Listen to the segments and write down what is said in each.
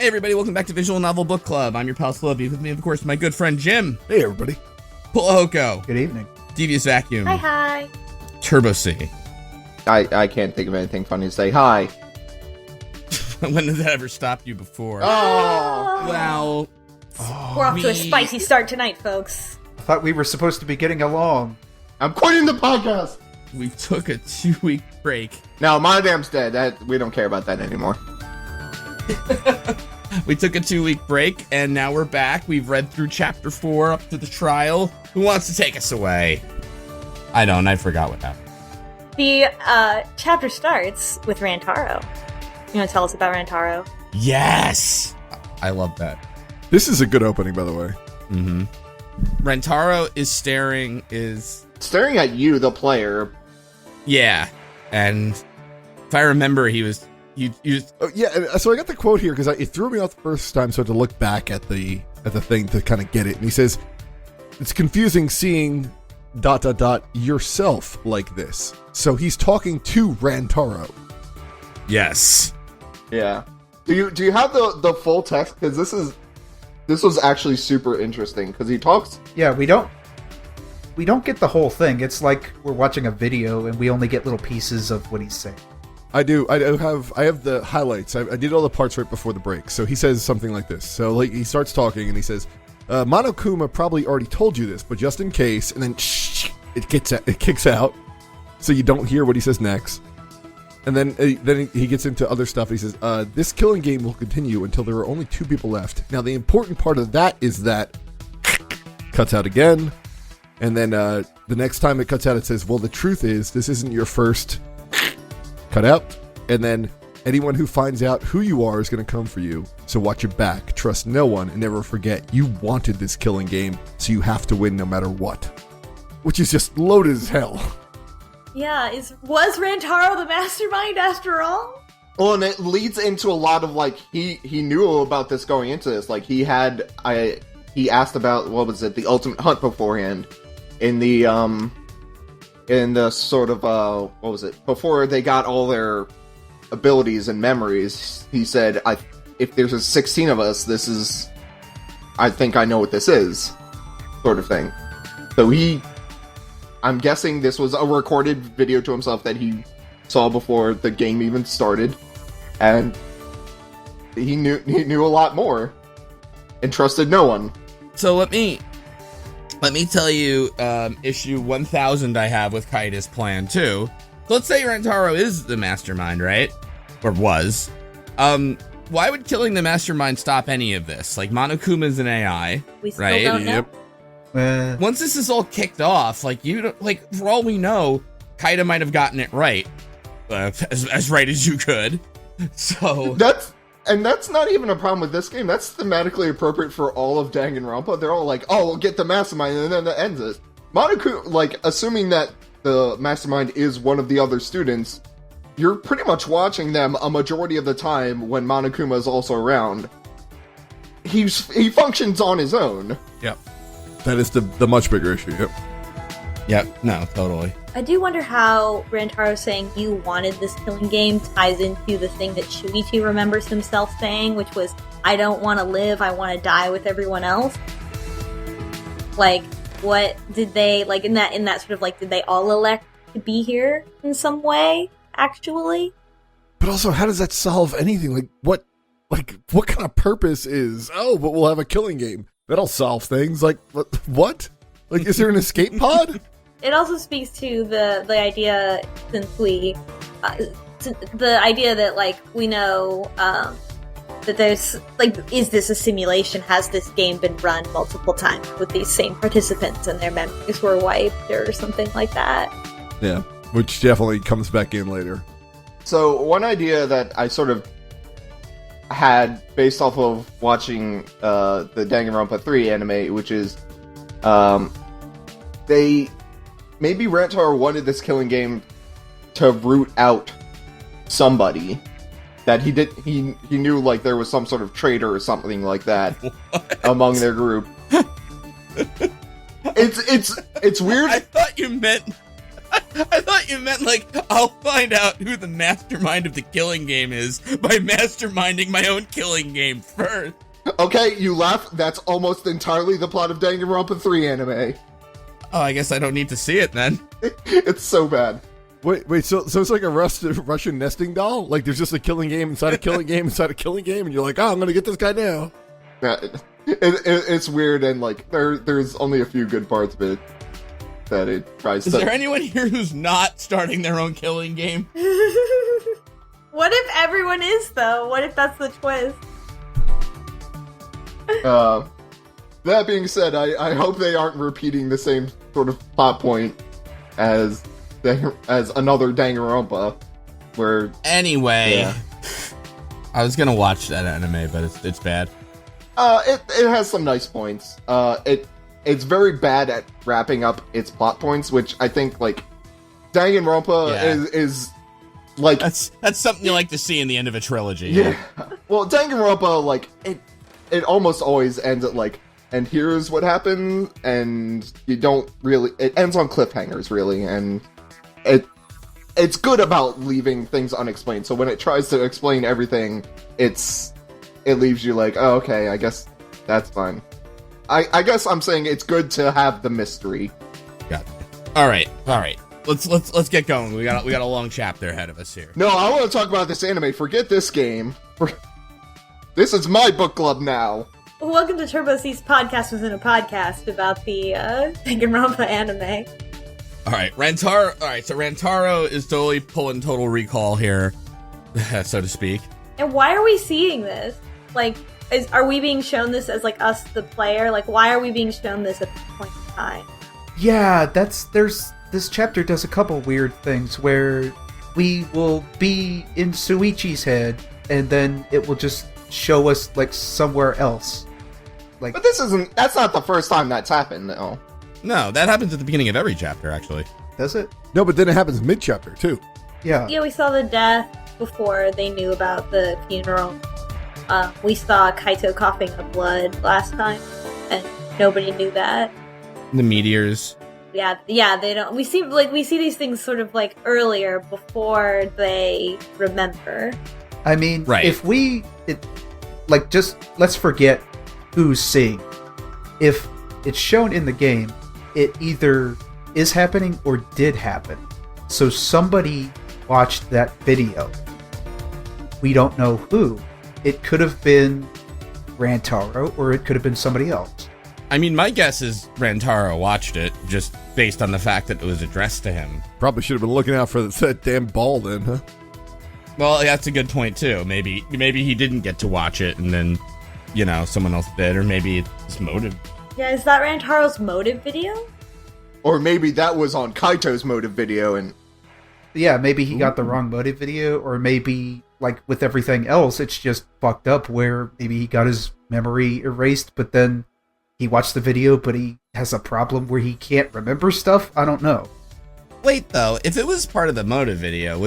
Hey everybody, welcome back to Visual Novel Book Club. I'm your pal Slowbeef. With me, of course, my good friend Jim. Hey everybody. Pulahoko. Good evening. Devious Vacuum. Hi. Turbo C. I can't think of anything funny to say. Hi. When did that ever stop you before? Oh! Well... We're off to a spicy start tonight, folks. I thought we were supposed to be getting along. I'm quitting the podcast! We took a 2-week break. No, my damn's dead. We don't care about that anymore. We took a 2-week break, and now we're back. We've read through Chapter 4 up to the trial. Who wants to take us away? I don't. I forgot what happened. The chapter starts with Rantaro. You want to tell us about Rantaro? Yes! I love that. This is a good opening, by the way. Mm-hmm. Rantaro is staring Staring at you, the player. Yeah, and if I remember, he was... Oh, yeah, so I got the quote here because it threw me off the first time, so I had to look back at the thing to kind of get it. And he says, it's confusing seeing ... yourself like this. So he's talking to Rantaro. Yes. Yeah. Do you have the full text? Because this was actually super interesting because he talks. Yeah, we don't get the whole thing. It's like we're watching a video and we only get little pieces of what he's saying. I have the highlights. I did all the parts right before the break. So he says something like this. So like he starts talking and he says, Monokuma probably already told you this, but just in case, and then it kicks out, so you don't hear what he says next. And then he gets into other stuff. He says, this killing game will continue until there are only 2 people left. Now the important part of that is that cuts out again, and then the next time it cuts out, it says, well, the truth is this isn't your first cut out, and then anyone who finds out who you are is going to come for you. So watch your back, trust no one, and never forget you wanted this killing game, so you have to win no matter what. Which is just loaded as hell. Yeah, was Rantaro the mastermind after all? Well, and it leads into a lot of like he knew about this going into this. Like he asked about what was it, the Ultimate Hunt beforehand, in the sort of what was it, before they got all their abilities and memories. He said, if there's a 16 of us, I think I know what this is, sort of thing. So I'm guessing this was a recorded video to himself that he saw before the game even started, and he knew a lot more and trusted no one. So let me tell you issue 1000 I have with Kaida's plan too. So let's say Rantaro is the mastermind, right? Or was. Why would killing the mastermind stop any of this? Like, Monokuma's an AI, We still right? don't know. Yep. Once this is all kicked off, like, for all we know, Kaida might have gotten it right. As right as you could. So... That's not even a problem with this game. That's thematically appropriate for all of Danganronpa. They're all like, oh, we'll get the mastermind, and then that ends it. Monokuma, like, assuming that the mastermind is one of the other students, you're pretty much watching them a majority of the time when Monokuma is also around. He functions on his own. Yep. That is the much bigger issue, yep. Yep, no, totally. I do wonder how Rantaro saying you wanted this killing game ties into the thing that Shuichi remembers himself saying, which was, I don't want to live, I want to die with everyone else. Like, what did they, like, in that sort of, like, did they all elect to be here in some way, actually? But also, how does that solve anything? What kind of purpose is, but we'll have a killing game. That'll solve things. Like, what? Like, is there an escape pod? It also speaks to the idea, since the idea that, like, we know, that there's, like, is this a simulation? Has this game been run multiple times with these same participants and their memories were wiped or something like that? Yeah, which definitely comes back in later. So, one idea that I sort of had based off of watching the Danganronpa 3 anime, which is, maybe Rantaro wanted this killing game to root out somebody that he knew, like, there was some sort of traitor or something like that among their group. It's weird. I thought you meant I thought you meant like, I'll find out who the mastermind of the killing game is by masterminding my own killing game first. Okay, you laugh. That's almost entirely the plot of Danganronpa 3 anime. Oh, I guess I don't need to see it then. It's so bad. Wait, so it's like a Russian nesting doll? Like there's just a killing game inside a killing game inside a killing game, and you're like, oh, I'm gonna get this guy now. Yeah, it's weird, and like there's only a few good parts of it that it tries Is to. there anyone here who's not starting their own killing game? What if everyone is, though? What if that's the twist? That being said, I hope they aren't repeating the same sort of plot point as another Danganronpa, where Anyway, yeah. I was gonna watch that anime, but it's bad. It has some nice points. It's very bad at wrapping up its plot points, which I think like Danganronpa is like That's something you like to see in the end of a trilogy. yeah. Well, Danganronpa like it almost always ends at like, and here's what happened, and you don't really. It ends on cliffhangers, really, and it's good about leaving things unexplained. So when it tries to explain everything, it leaves you like, oh, okay, I guess that's fine. I guess I'm saying it's good to have the mystery. Got it. All right. Let's get going. We got a long chapter ahead of us here. No, I want to talk about this anime. Forget this game. This is my book club now. Welcome to Turbo C's podcast within a podcast about the Danganronpa anime. All right, Rantaro. All right, so Rantaro is totally pulling Total Recall here, so to speak. And why are we seeing this? Like, are we being shown this as, like, us, the player? Like, why are we being shown this at this point in time? Yeah, this chapter does a couple weird things where we will be in Suichi's head, and then it will just show us, like, somewhere else. Like, But that's not the first time that's happened, though. No, that happens at the beginning of every chapter, actually. does it? No, but then it happens mid-chapter, too. Yeah. Yeah, we saw the death before they knew about the funeral. We saw Kaito coughing up blood last time, and nobody knew that. The meteors. Yeah, they don't. We see these things sort of like earlier before they remember. I mean, Right. let's forget who's seeing. If it's shown in the game, it either is happening or did happen. So somebody watched that video. We don't know who. It could have been Rantaro, or it could have been somebody else. I mean, my guess is Rantaro watched it just based on the fact that it was addressed to him. Probably should have been looking out for that damn ball then, huh? Well, that's a good point too. Maybe he didn't get to watch it, and then someone else did, or maybe it's motive. Yeah, is that Rantaro's motive video? Or maybe that was on Kaito's motive video, and Yeah, maybe he got the wrong motive video, or maybe, like with everything else, it's just fucked up where maybe he got his memory erased, but then he watched the video, but he has a problem where he can't remember stuff? I don't know. Wait, though, if it was part of the motive video,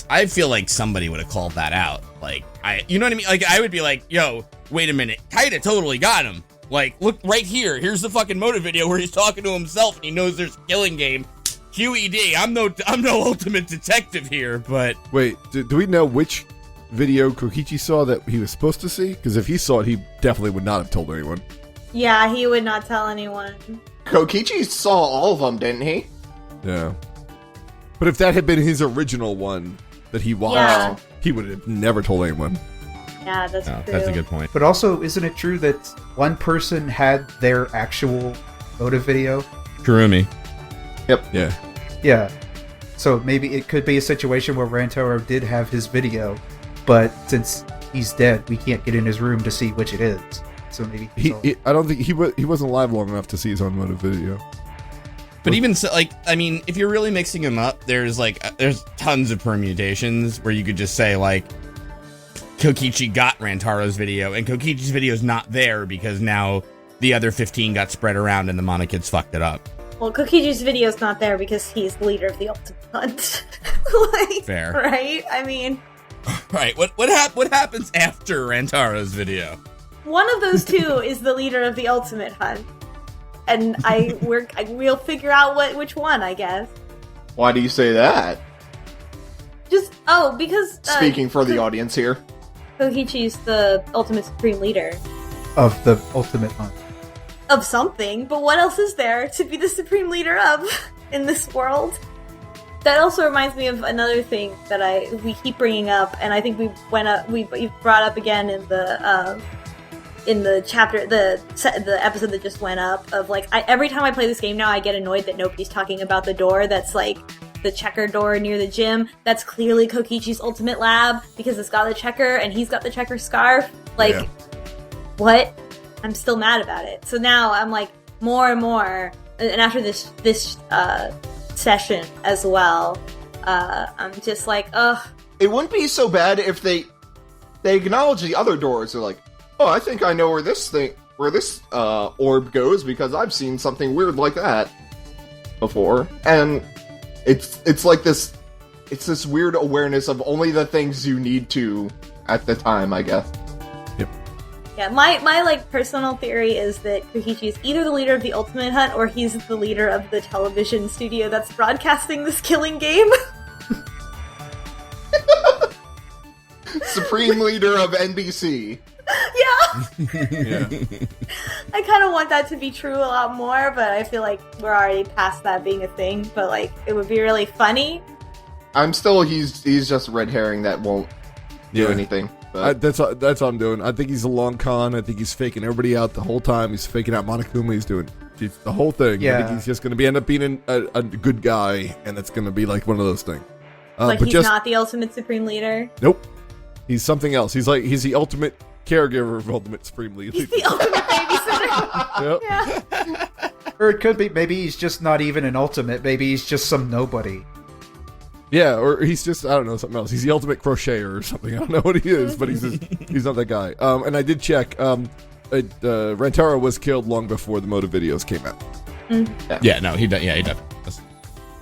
I feel like somebody would have called that out. Like, you know what I mean? Like, I would be like, yo, wait a minute, Kaita totally got him. Like, look right here. Here's the fucking motive video where he's talking to himself and he knows there's a killing game. QED, I'm no ultimate detective here, but Wait, do we know which video Kokichi saw that he was supposed to see? Because if he saw it, he definitely would not have told anyone. Yeah, he would not tell anyone. Kokichi saw all of them, didn't he? Yeah. But if that had been his original one that he watched, Yeah. he would have never told anyone. Yeah, that's true. that's a good point. But also, isn't it true that one person had their actual motive video? Kurumi. Yeah. Yeah. So maybe it could be a situation where Rantaro did have his video, but since he's dead, we can't get in his room to see which it is. So maybe I don't think he wasn't alive long enough to see his own motive video. But even so, like, I mean, if you're really mixing them up, there's tons of permutations where you could just say, like, Kokichi got Rantaro's video, and Kokichi's video is not there because now the other 15 got spread around and the Monokids fucked it up. Well, Kokichi's video's not there because he's the leader of the Ultimate Hunt. Like, Fair. Right? I mean, Right, what happens after Rantaro's video? one of those two is the leader of the Ultimate Hunt. And we'll figure out which one, I guess. Why do you say that? Because Speaking for the audience here. Kokichi's the ultimate supreme leader Of the Ultimate Hunt. of something, but what else is there to be the supreme leader of in this world? That also reminds me of another thing that we keep bringing up, and I think we brought up again in the chapter, the episode that just went up, of like, every time I play this game now, I get annoyed that nobody's talking about the door that's like the checker door near the gym. That's clearly Kokichi's ultimate lab, because it's got the checker and he's got the checker scarf. Like, Yeah. What? I'm still mad about it. So now I'm like, more and more, and after this session as well, I'm just like, ugh. It wouldn't be so bad if they acknowledge the other doors. They're like, oh, I think I know where this orb goes, because I've seen something weird like that before. And it's like this, it's this weird awareness of only the things you need to at the time, I guess. Yep. Yeah, my like personal theory is that Kokichi is either the leader of the Ultimate Hunt or he's the leader of the television studio that's broadcasting this killing game. Supreme leader of NBC. Yeah. I kind of want that to be true a lot more, but I feel like we're already past that being a thing. But like, it would be really funny. He's just red herring that won't do anything. But That's what I'm doing. I think he's a long con. I think he's faking everybody out the whole time. He's faking out Monokuma. He's doing the whole thing. I Yeah. think he's just going to end up being a good guy, and it's going to be like one of those things. Like, but he's just not the ultimate supreme leader. nope. He's something else. He's the ultimate caregiver of Ultimate Supreme League. He's the ultimate babysitter. Yep. Yeah. Or it could be, maybe he's just not even an ultimate. Maybe he's just some nobody. Yeah, or he's just, I don't know, something else. He's the ultimate crocheter or something. I don't know what he is, but he's not that guy. And I did check. Rantaro was killed long before the motive videos came out. Yeah, no, he definitely does.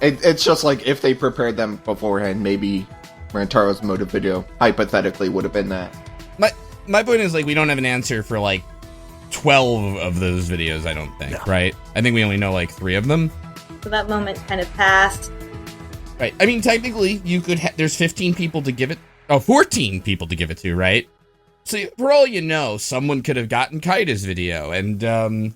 it's just like if they prepared them beforehand, maybe Rantaro's motive video hypothetically would have been that. My point is, like, we don't have an answer for like 12 of those videos, I don't think, right? I think we only know like 3 of them. So that moment kind of passed. Right. I mean, technically, you could there's 15 people to give it, 14 people to give it to, right? So for all you know, someone could have gotten Kaida's video, and Rantaro,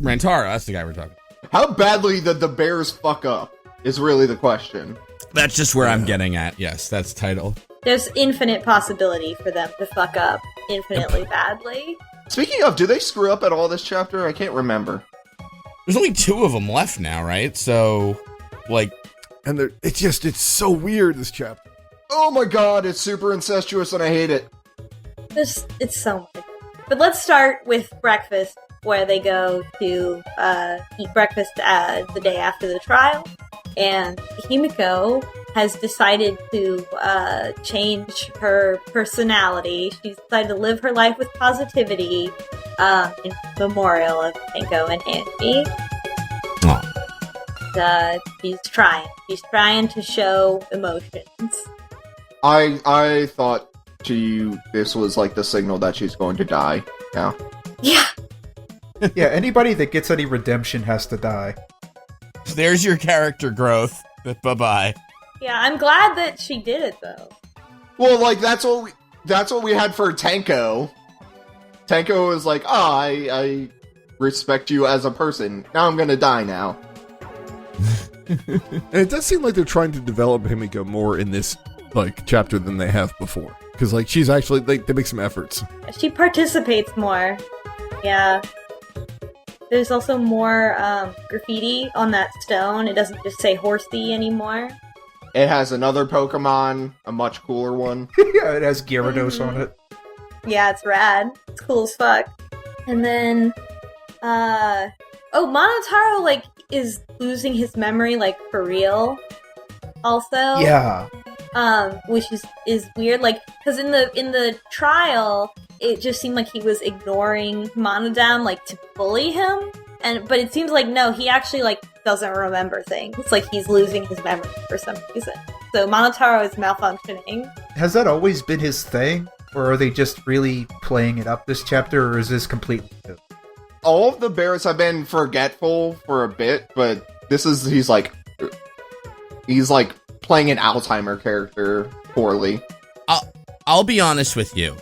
that's the guy we're talking about. How badly did the Bears fuck up is really the question. That's just where I'm getting at. Yes, that's the title. There's infinite possibility for them to fuck up infinitely badly. Speaking of, do they screw up at all this chapter? I can't remember. There's only 2 of them left now, right? So, like, And it's so weird, this chapter. Oh my god, it's super incestuous and I hate it. It's so much. But let's start with breakfast, where they go to eat breakfast the day after the trial. And Himiko has decided to change her personality. She's decided to live her life with positivity in memorial of Tenko and Angie. She's trying. She's trying to show emotions. I thought this was like the signal that she's going to die now. Yeah. Yeah, anybody that gets any redemption has to die. there's your character growth. Bye-bye. Yeah, I'm glad that she did it, though. Well, like, that's what we had for Tenko. Tenko was like, I respect you as a person. Now I'm gonna die now. And it does seem like they're trying to develop Himiko more in this chapter than they have before. Because she's actually they make some efforts. She participates more. Yeah. There's also more graffiti on that stone. It doesn't just say horsey anymore. It has another Pokemon, a much cooler one. Yeah, it has Gyarados on it. Yeah, it's rad. It's cool as fuck. And then, Monotaro, is losing his memory, for real. Also. Yeah. Which is weird, because in the trial, it just seemed like he was ignoring Monodam, to bully him. But it seems no, he actually, doesn't remember things. It's like he's losing his memory for some reason. So Monotaro is malfunctioning. Has that always been his thing? Or are they just really playing it up this chapter, or is this completely new? All of the bears have been forgetful for a bit, but he's like playing an Alzheimer character poorly. I'll be honest with you.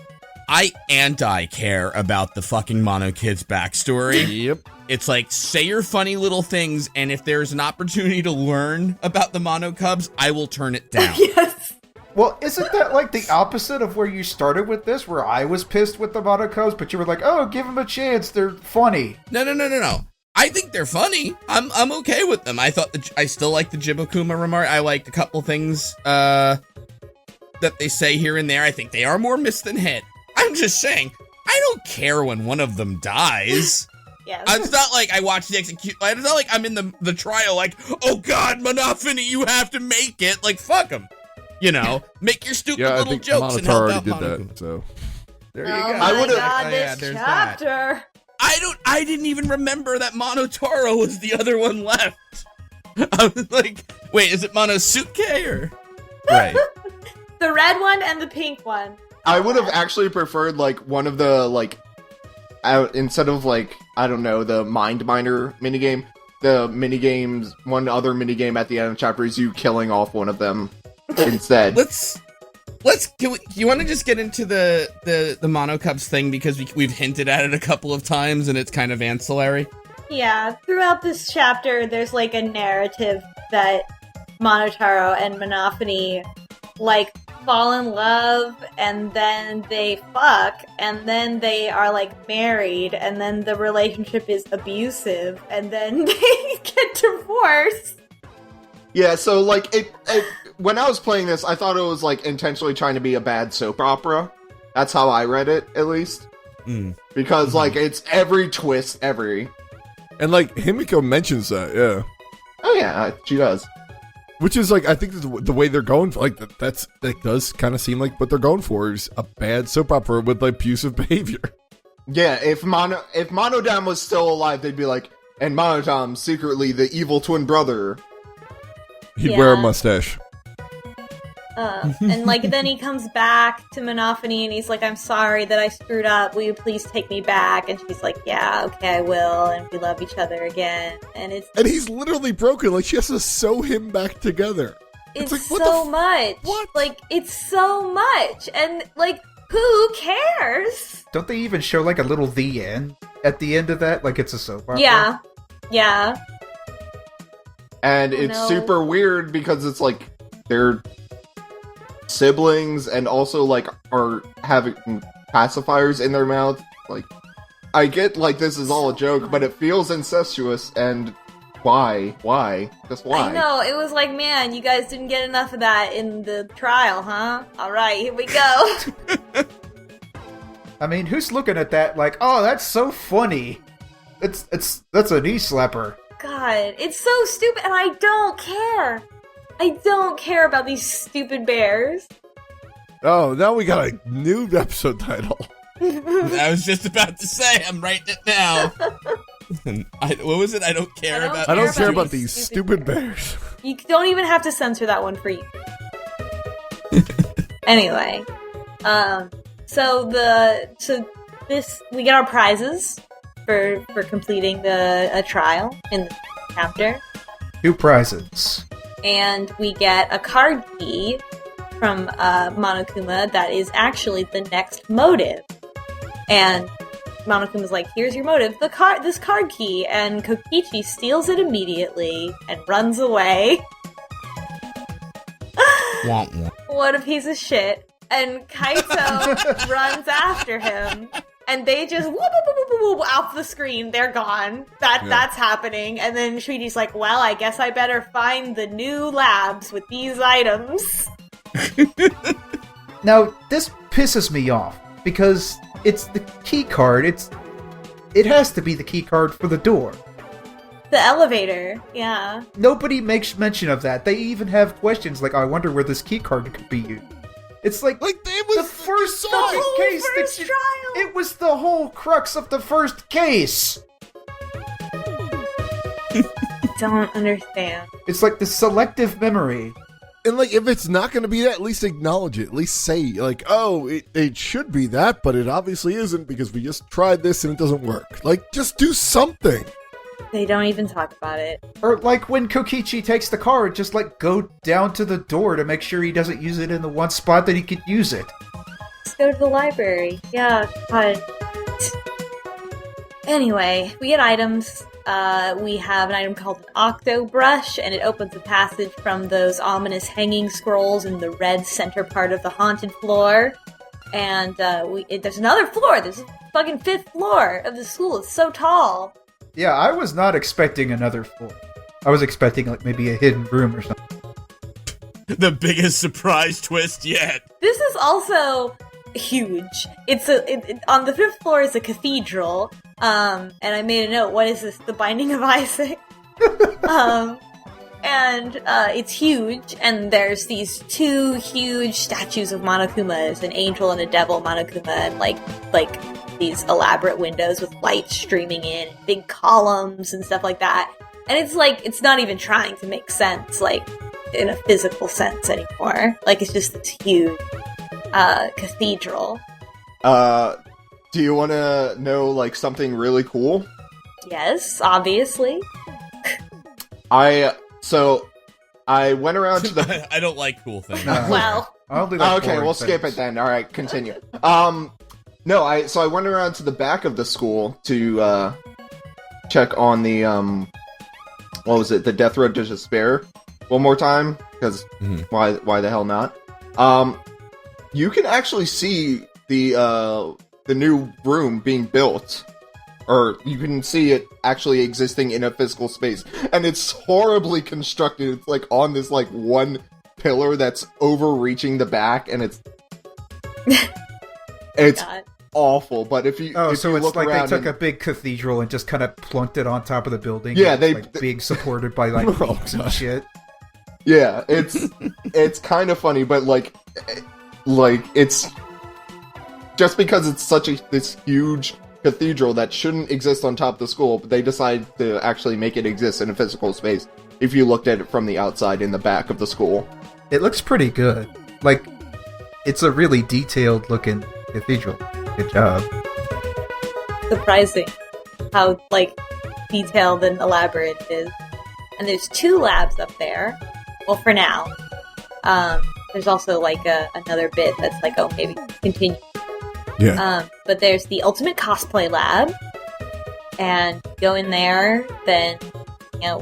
I anti-care about the fucking Mono Kid's backstory. Yep. It's like, say your funny little things, and if there's an opportunity to learn about the Mono Cubs, I will turn it down. Yes. Well, isn't that like the opposite of where you started with this, where I was pissed with the Mono Cubs, but you were like, oh, give them a chance, they're funny. No. I think they're funny. I'm okay with them. I still like the Jibokuma remark. I liked a couple things that they say here and there. I think they are more miss than hit. I'm just saying, I don't care when one of them dies. Yes. It's not like I watch the execution. It's not like I'm in the trial like, oh God, Monophagy, you have to make it. Like, fuck them. You know, make your stupid Yeah, I little think jokes and help Monotaro out already did Monokuma. that, so. There you Oh go. my God, Oh, this there's chapter. that. I didn't even remember that Monotaro was the other one left. I was like, wait, is it Monosuke or? Right. The red one and the pink one. I would have actually preferred like one of the like instead of like I don't know the mind miner minigame, the minigames. One other minigame at the end of the chapter is you killing off one of them instead. You want to just get into the Mono Cubs thing because we've hinted at it a couple of times and it's kind of ancillary. Yeah, throughout this chapter, there's like a narrative that Monotaro and Monophony like fall in love and then they fuck and then they are like married and then the relationship is abusive and then they get divorced. Yeah, so like it when I was playing this, I thought it was like intentionally trying to be a bad soap opera. That's how I read it, at least. Because like it's every twist, And like Himiko mentions that, yeah. Oh yeah, she does. Which is like, I think the way they're going for, like, that does kind of seem like what they're going for is a bad soap opera with like abusive behavior. Yeah, if Monodam was still alive, they'd be like, and Monodam secretly the evil twin brother. He'd wear a mustache. And like then he comes back to Monophony and he's like, I'm sorry that I screwed up. Will you please take me back? And she's like, yeah, okay, I will. And we love each other again. And he's literally broken. Like she has to sew him back together. It's like, what so much. What? Like it's so much. And like who cares? Don't they even show like a little the end at the end of that? Like it's a soap opera? Yeah. And it's super weird because it's like they're siblings and also like are having pacifiers in their mouth. Like I get like this is all a joke, but it feels incestuous. And why? Just why? I know, it was like, man, you guys didn't get enough of that in the trial, huh? Alright, here we go. I mean, who's looking at that like, oh, that's so funny. That's a knee slapper. God, it's so stupid, and I don't care. I don't care about these stupid bears. Oh, now we got a new episode title. I was just about to say, I'm writing it now. What was it? I don't care about. I don't care about these stupid bears. You don't even have to censor that one for you. Anyway, so we get our prizes for completing a trial in the chapter. 2 prizes. And we get a card key from Monokuma that is actually the next motive. And Monokuma's like, here's your motive, this card key. And Kokichi steals it immediately and runs away. What a piece of shit. And Kaito runs after him. And they just whoop, whoop, whoop, whoop, whoop, off the screen. They're gone. That's happening. And then Shuichi's like, well, I guess I better find the new labs with these items. Now, this pisses me off because it's the key card. It has to be the key card for the door. The elevator, yeah. Nobody makes mention of that. They even have questions like, I wonder where this key card could be used. It's like it was the first case. Trial. It was the whole crux of the first case. Don't understand. It's like the selective memory. And like, if it's not going to be that, at least acknowledge it. At least say, like, oh, it should be that, but it obviously isn't because we just tried this and it doesn't work. Like, just do something. They don't even talk about it. Or like when Kokichi takes the card, just like go down to the door to make sure he doesn't use it in the one spot that he could use it. Let's go to the library. Yeah, God. Anyway, we get items. We have an item called an octo brush, and it opens a passage from those ominous hanging scrolls in the red center part of the haunted floor. And there's another floor. There's a fucking 5th floor of the school. It's so tall. Yeah, I was not expecting another floor. I was expecting like maybe a hidden room or something. The biggest surprise twist yet. This is also huge. It's on the 5th floor is a cathedral. And I made a note. What is this? The Binding of Isaac. And it's huge. And there's these 2 huge statues of Monokumas, an angel and a devil Monokuma, and like these elaborate windows with light streaming in, and big columns and stuff like that. And it's like it's not even trying to make sense, like in a physical sense anymore. Like it's just this huge cathedral. Do you want to know, like, something really cool? Yes, obviously. I went around to the... I don't like cool things. Well. Okay, we'll skip it then. Alright, continue. No, I went around to the back of the school to, check on the, what was it, the Death Road to Despair one more time, because why the hell not? You can actually see the new room being built, or you can see it actually existing in a physical space, and it's horribly constructed. It's like on this like one pillar that's overreaching the back, and it's God. awful. But if you it's look like around they took a big cathedral and just kind of plunked it on top of the building. Yeah, and they like, being supported by like beams and shit. Yeah, it's kind of funny, but like it's just because it's such this huge cathedral that shouldn't exist on top of the school, but they decide to actually make it exist in a physical space. If you looked at it from the outside in the back of the school, it looks pretty good. Like it's a really detailed looking cathedral. Good job. Surprising how like detailed and elaborate it is. And there's 2 labs up there. Well, for now. There's also like another bit that's like, oh, maybe continue. Yeah. But there's the Ultimate Cosplay Lab, and go in there, then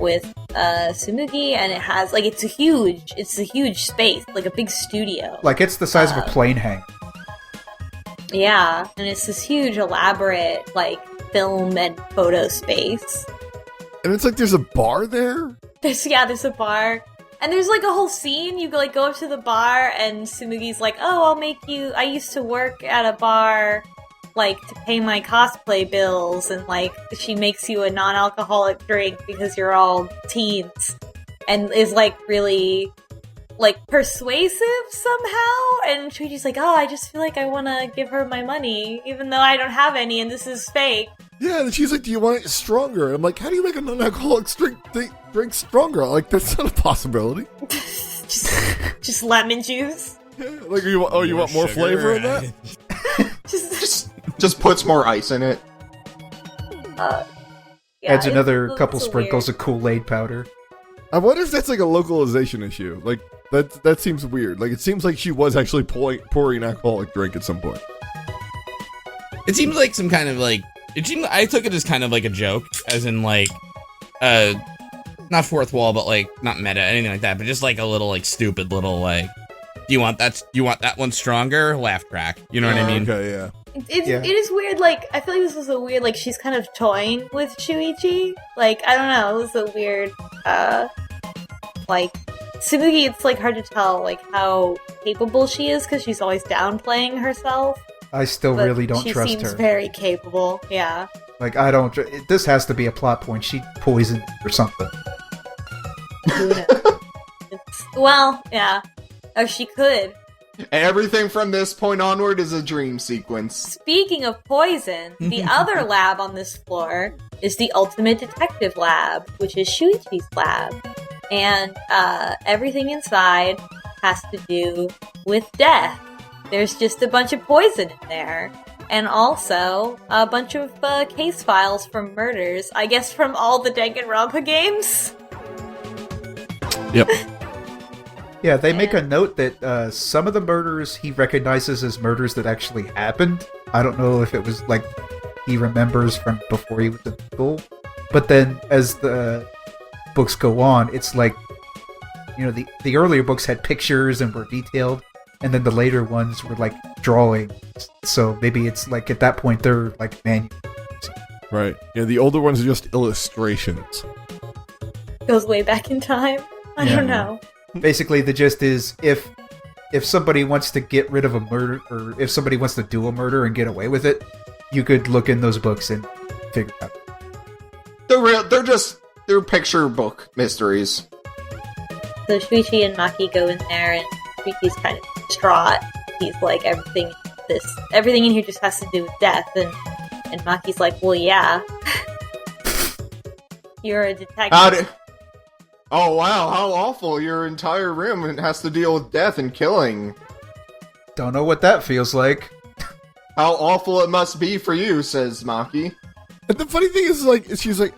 with Tsumugi, and it has like it's a huge space, like a big studio. Like it's the size of a plane hangar. Yeah, and it's this huge, elaborate like film and photo space. And it's like there's a bar there? There's a bar. And there's like a whole scene, you like go up to the bar and Tsumugi's like, oh, I used to work at a bar, like, to pay my cosplay bills, and like, she makes you a non-alcoholic drink because you're all teens, and is like really, like, persuasive somehow, and Shuichi's like, oh, I just feel like I want to give her my money, even though I don't have any, and this is fake. Yeah, and she's like, do you want it stronger? And I'm like, how do you make a non-alcoholic drink stronger? Like, that's not a possibility. just lemon juice. Yeah, like, you want more flavor in that? just puts more ice in it. Adds another couple so sprinkles weird. of Kool-Aid powder. I wonder if that's like a localization issue. Like, that seems weird. Like, it seems like she was actually pouring an alcoholic drink at some point. It seems like some kind of like. I took it as kind of like a joke, as in like, not fourth wall, but like not meta, anything like that, but just like a little like stupid little like, do you want that one stronger? Laugh track. You know what I mean? Okay, yeah. It is weird, like, I feel like this was a weird, like, she's kind of toying with Shuichi. Like, I don't know, it was a weird, like, Tsumugi, it's, like, hard to tell, like, how capable she is, because she's always downplaying herself. I still But really don't trust She seems her. very capable, yeah. Like, I don't... This has to be a plot point. She poisoned or something. Who knows? Well, yeah. Or she could. Everything from this point onward is a dream sequence. Speaking of poison, the other lab on this floor is the Ultimate Detective Lab, which is Shuichi's lab. And everything inside has to do with death. There's just a bunch of poison in there. And also a bunch of case files from murders, I guess from all the Danganronpa games. Yep. Yeah, they make a note that some of the murders he recognizes as murders that actually happened. I don't know if it was like he remembers from before he was in school. But then as the books go on, it's like, you know, the earlier books had pictures and were detailed, and then the later ones were like drawings. So maybe it's like at that point they're like manual. Right. Yeah, the older ones are just illustrations. Goes way back in time. I don't know. Basically, the gist is if somebody wants to get rid of a murder, or if somebody wants to do a murder and get away with it, you could look in those books and figure it out. They're picture book mysteries. So Shuichi and Maki go in there, and Shuichi's kind of distraught. He's like, everything in here just has to do with death, and Maki's like, well, yeah. You're a detective. Oh wow, how awful. Your entire room has to deal with death and killing. Don't know what that feels like. How awful it must be for you, says Maki. And the funny thing is, like, she's like,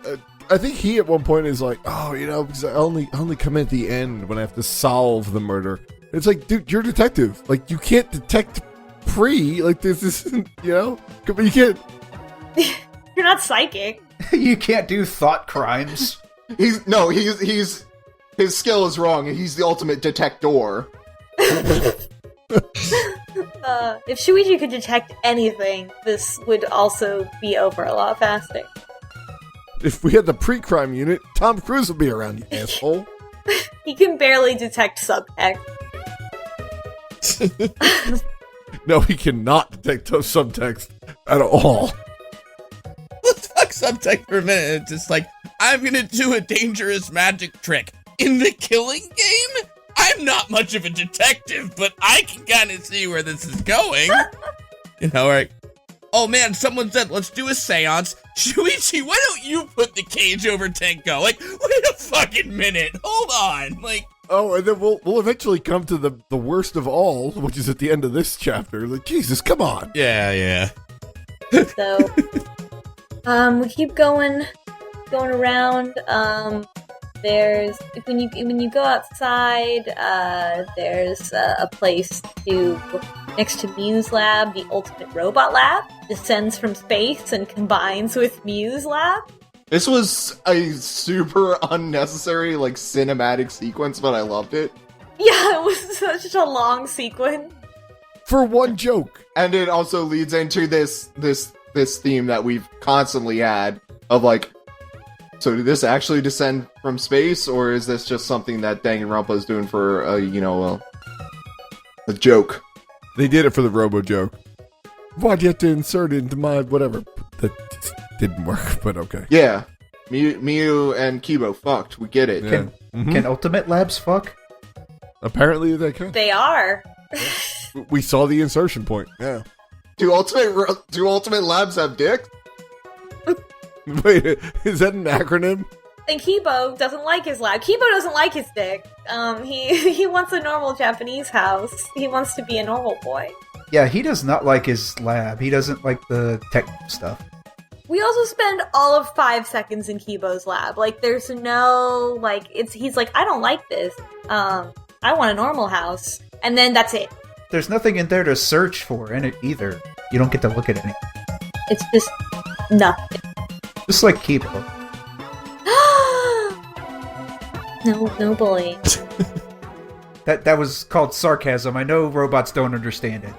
I think he at one point is like, oh, you know, because I only come at the end when I have to solve the murder. It's like, dude, you're a detective. Like, you can't detect like, this isn't, you know? You can't. You're not psychic. You can't do thought crimes. His skill is wrong, and he's the ultimate detector. If Shuichi could detect anything, this would also be over a lot faster. If we had the pre-crime unit, Tom Cruise would be around, you asshole. He can barely detect subtext. No, he cannot detect subtext at all. Let's fuck subtext for a minute. It's just like, I'm gonna do a dangerous magic trick. In the killing game? I'm not much of a detective, but I can kind of see where this is going. You know, right? Oh man, someone said, let's do a seance. Shuichi, why don't you put the cage over Tenko? Like, wait a fucking minute. Hold on. Like, oh, and then we'll eventually come to the worst of all, which is at the end of this chapter. Like, Jesus, come on. yeah. So, we keep going around. There's when you go outside, there's a place next to Mew's lab, the ultimate robot lab, descends from space and combines with Mew's lab. This was a super unnecessary, like, cinematic sequence, but I loved it. Yeah, it was such a long sequence. For one joke. And it also leads into this theme that we've constantly had of, like, so did this actually descend from space, or is this just something that Danganronpa is doing for a joke? They did it for the robo joke. Why'd you have to insert it into my whatever? That just didn't work, but okay. Yeah. Miu and Kibo fucked. We get it. Yeah. Can Ultimate Labs fuck? Apparently they can. They are. We saw the insertion point. Yeah. Do Ultimate Labs have dicks? Wait, is that an acronym? And Kibo doesn't like his lab. Kibo doesn't like his dick. He wants a normal Japanese house. He wants to be a normal boy. Yeah, he does not like his lab. He doesn't like the technical stuff. We also spend all of 5 seconds in Kibo's lab. Like, there's no, like, he's like, I don't like this. I want a normal house. And then that's it. There's nothing in there to search for in it either. You don't get to look at anything. It's just nothing. Just like Kibo. No bullying. That was called sarcasm. I know robots don't understand it.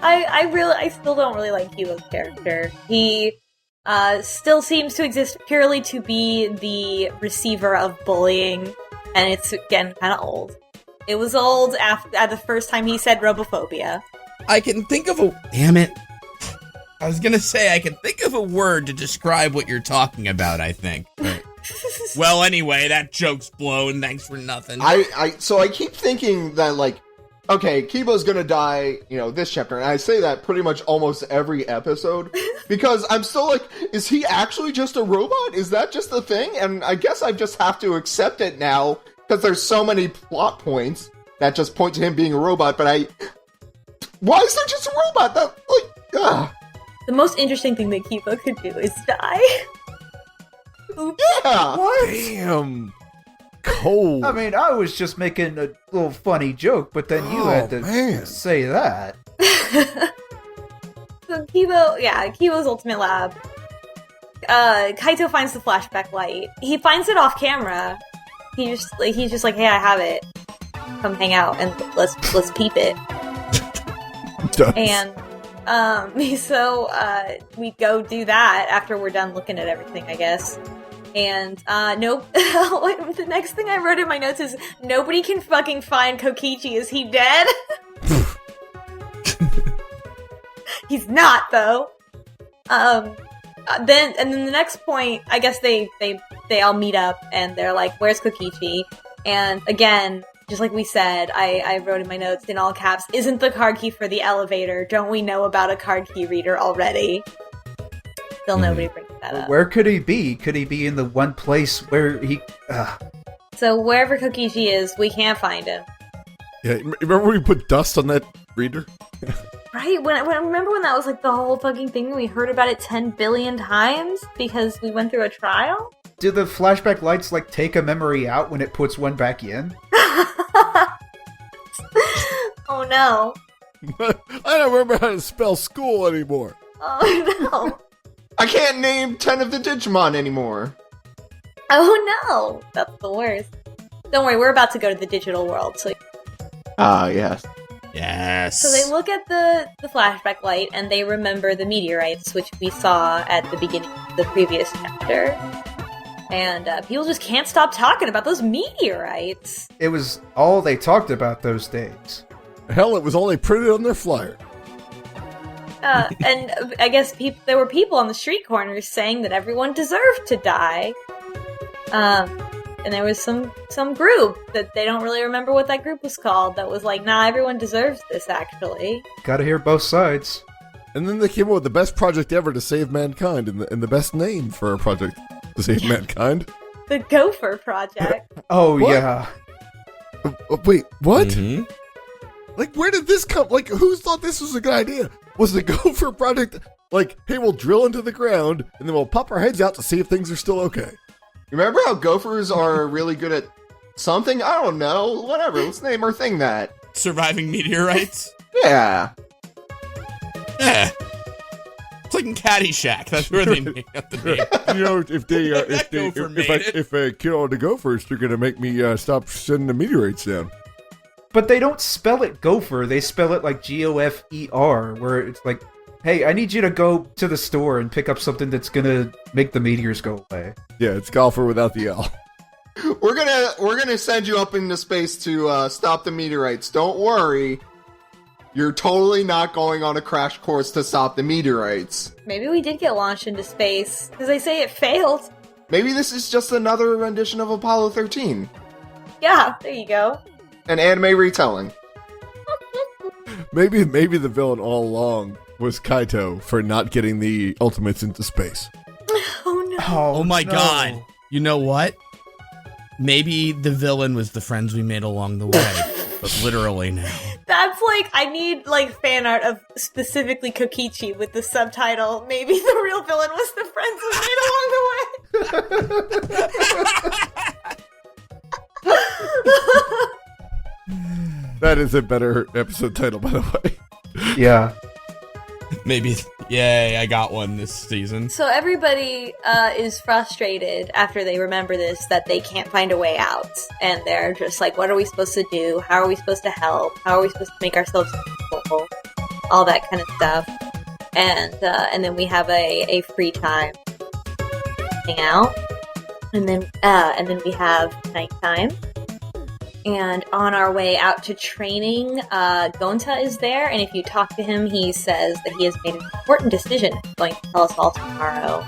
I still don't really like Kibo's character. He still seems to exist purely to be the receiver of bullying, and it's, again, kind of old. It was old at the first time he said robophobia. I can think of damn it. I was gonna say, I can think of a word to describe what you're talking about, I think. Right. Well, anyway, that joke's blown. Thanks for nothing. So I keep thinking that, like, okay, Kibo's gonna die, this chapter, and I say that pretty much almost every episode, because I'm still like, is he actually just a robot? Is that just the thing? And I guess I just have to accept it now, because there's so many plot points that just point to him being a robot, but Why is there just a robot? The most interesting thing that Kiba could do is die. Oops. Yeah. What? Damn. Cold. I mean, I was just making a little funny joke, but then you had to say that. So Kibo's ultimate lab. Kaito finds the flashback light. He finds it off camera. He's just like, hey, I have it. Come hang out and let's peep it. And so we go do that after we're done looking at everything, I guess. And nope. The next thing I wrote in my notes is nobody can fucking find Kokichi. Is he dead? He's not, though. Then the next point, I guess they all meet up and they're like, "Where's Kokichi?" And again, just like we said, I wrote in my notes in all caps, "Isn't the card key for the elevator? Don't we know about a card key reader already?" Still nobody brings that up. Where could he be? Could he be in the one place where he... So wherever Kokichi is, we can't find him. Yeah, remember when we put dust on that reader? Right? Remember when that was like the whole fucking thing? We heard about it 10 billion times because we went through a trial? Do the flashback lights, like, take a memory out when it puts one back in? Oh no. I don't remember how to spell school anymore. Oh no. I can't name 10 of the Digimon anymore. Oh no. That's the worst. Don't worry, we're about to go to the digital world. So Yes. Yes. So they look at the flashback light and they remember the meteorites, which we saw at the beginning of the previous chapter. And people just can't stop talking about those meteorites. It was all they talked about those days. Hell, it was all they printed on their flyer. And I guess there were people on the street corners saying that everyone deserved to die. And there was some group that they don't really remember what that group was called that was like, nah, everyone deserves this, actually. Gotta hear both sides. And then they came up with the best project ever to save mankind and the best name for a project to save mankind. The Gopher Project. Oh, What? yeah. Wait, what? Mm-hmm. Like, where did this come? Like, who thought this was a good idea? Was the Gopher Project like, hey, we'll drill into the ground and then we'll pop our heads out to see if things are still okay? Remember how gophers are really good at something? I don't know. Whatever. Let's name our thing that. Surviving meteorites? Yeah. Yeah. It's like in Caddyshack. That's where they made up the name. You know, if I kill all the gophers, they're gonna make me stop sending the meteorites down. But they don't spell it gopher, they spell it like Gofer, where it's like, hey, I need you to go to the store and pick up something that's gonna make the meteors go away. Yeah, it's golfer without the L. We're gonna send you up into space to stop the meteorites. Don't worry. You're totally not going on a crash course to stop the meteorites. Maybe we did get launched into space, because they say it failed. Maybe this is just another rendition of Apollo 13. Yeah, there you go. An anime retelling. Maybe the villain all along was Kaito for not getting the Ultimates into space. Oh no. Oh my no. god. You know what? Maybe the villain was the friends we made along the way. But literally now. That's like, I need like fan art of specifically Kokichi with the subtitle, maybe the real villain was the friends we made along the way. That is a better episode title, by the way. Yeah. Maybe. Yay, I got one this season. So everybody is frustrated after they remember this that they can't find a way out. And they're just like, what are we supposed to do? How are we supposed to help? How are we supposed to make ourselves useful? All that kind of stuff. And then we have a free time hang out. And then we have nighttime. And on our way out to training, Gonta is there, and if you talk to him, he says that he has made an important decision. He's going to tell us all tomorrow.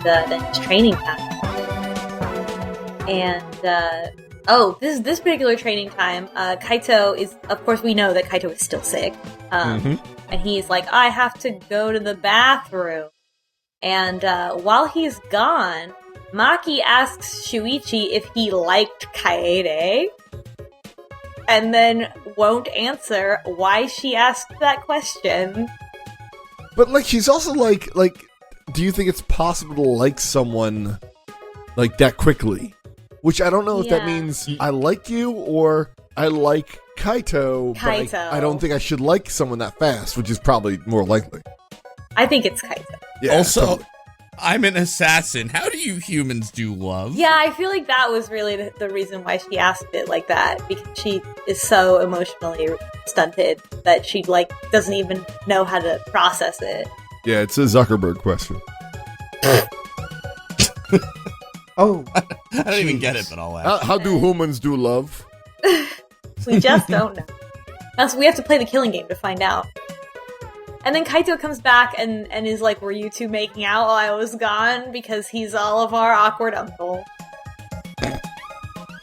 Then it's training time. And, this particular training time, Kaito is, of course we know that Kaito is still sick. And he's like, I have to go to the bathroom. And while he's gone, Maki asks Shuichi if he liked Kaede. and then won't answer why she asked that question. But like, she's also like, do you think it's possible to like someone like that quickly? Which I don't know if that means I like you or I like Kaito. But I don't think I should like someone that fast, which is probably more likely. I think it's Kaito. Yeah, also, totally. I'm an assassin. How do you humans do love? Yeah, I feel like that was really the reason why she asked it like that, because she is so emotionally stunted that she like doesn't even know how to process it. Yeah, it's a Zuckerberg question. Oh, I don't even get it, but I'll laugh. How do humans do love? We just don't know. That's, we have to play the killing game to find out. And then Kaito comes back and is like, were you two making out while I was gone? Because he's all of our awkward uncle.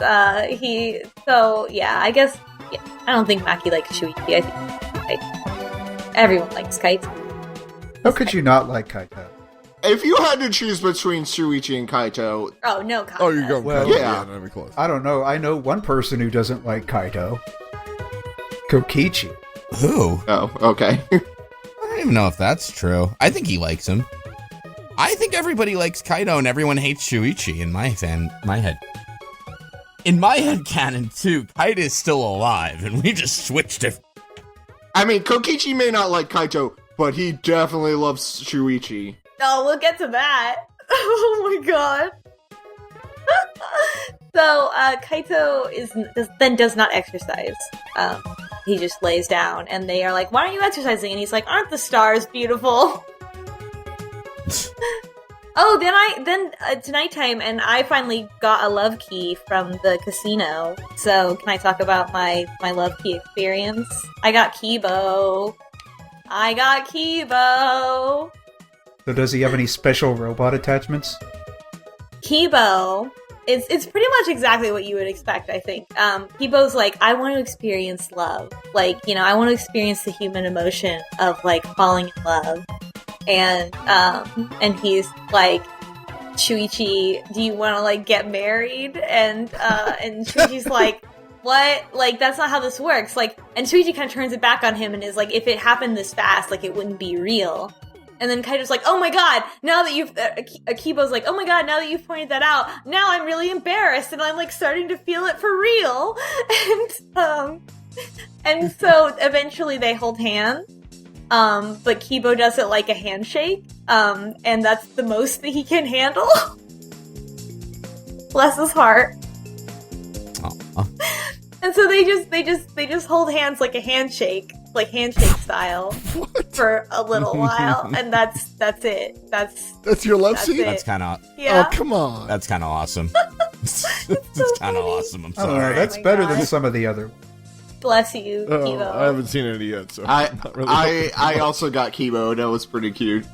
I guess, I don't think Maki likes Shuichi. I think everyone likes Kaito. how could you not like Kaito? If you had to choose between Shuichi and Kaito, Oh, no contest. Oh, you're going Well, Kaito. yeah. That'd be close. I don't know. I know one person who doesn't like Kaito. Kokichi. Who? oh, okay. I don't even know if that's true. I think he likes him. I think everybody likes Kaito and everyone hates Shuichi in my head. In my head canon too, Kaito is still alive and we just switched it. I mean, Kokichi may not like Kaito, but he definitely loves Shuichi. Oh, we'll get to that. Oh my god. So, Kaito does not exercise. He just lays down, and they are like, why aren't you exercising? And he's like, aren't the stars beautiful? Then it's nighttime, and I finally got a love key from the casino. So, can I talk about my love key experience? I got Kibo. So does he have any special robot attachments? Kibo, it's pretty much exactly what you would expect, I think. Kibo's like, I want to experience love. Like, you know, I want to experience the human emotion of, like, falling in love. And he's like, Shuichi, do you want to, like, get married? And Shuichi's like, what? Like, that's not how this works. Like, and Shuichi kind of turns it back on him and is like, if it happened this fast, like, it wouldn't be real. And then Kaito's like, oh my god, now that you've... Akibo's like, oh my god, now that you've pointed that out, now I'm really embarrassed, and I'm, like, starting to feel it for real. And so eventually they hold hands, but Kibo does it like a handshake, and that's the most that he can handle. Bless his heart. Aw. And so they just hold hands like a handshake, like handshake style, for a little while, and that's it. That's your love That's scene? it. That's kind of Yeah. Oh, come on. that's kind of awesome. That's kind of awesome. I'm I don't know. sorry. That's my better God. than some of the other. Bless you, Oh, Kibo. I haven't seen any yet, so I I'm not really I also got Kibo. That was pretty cute.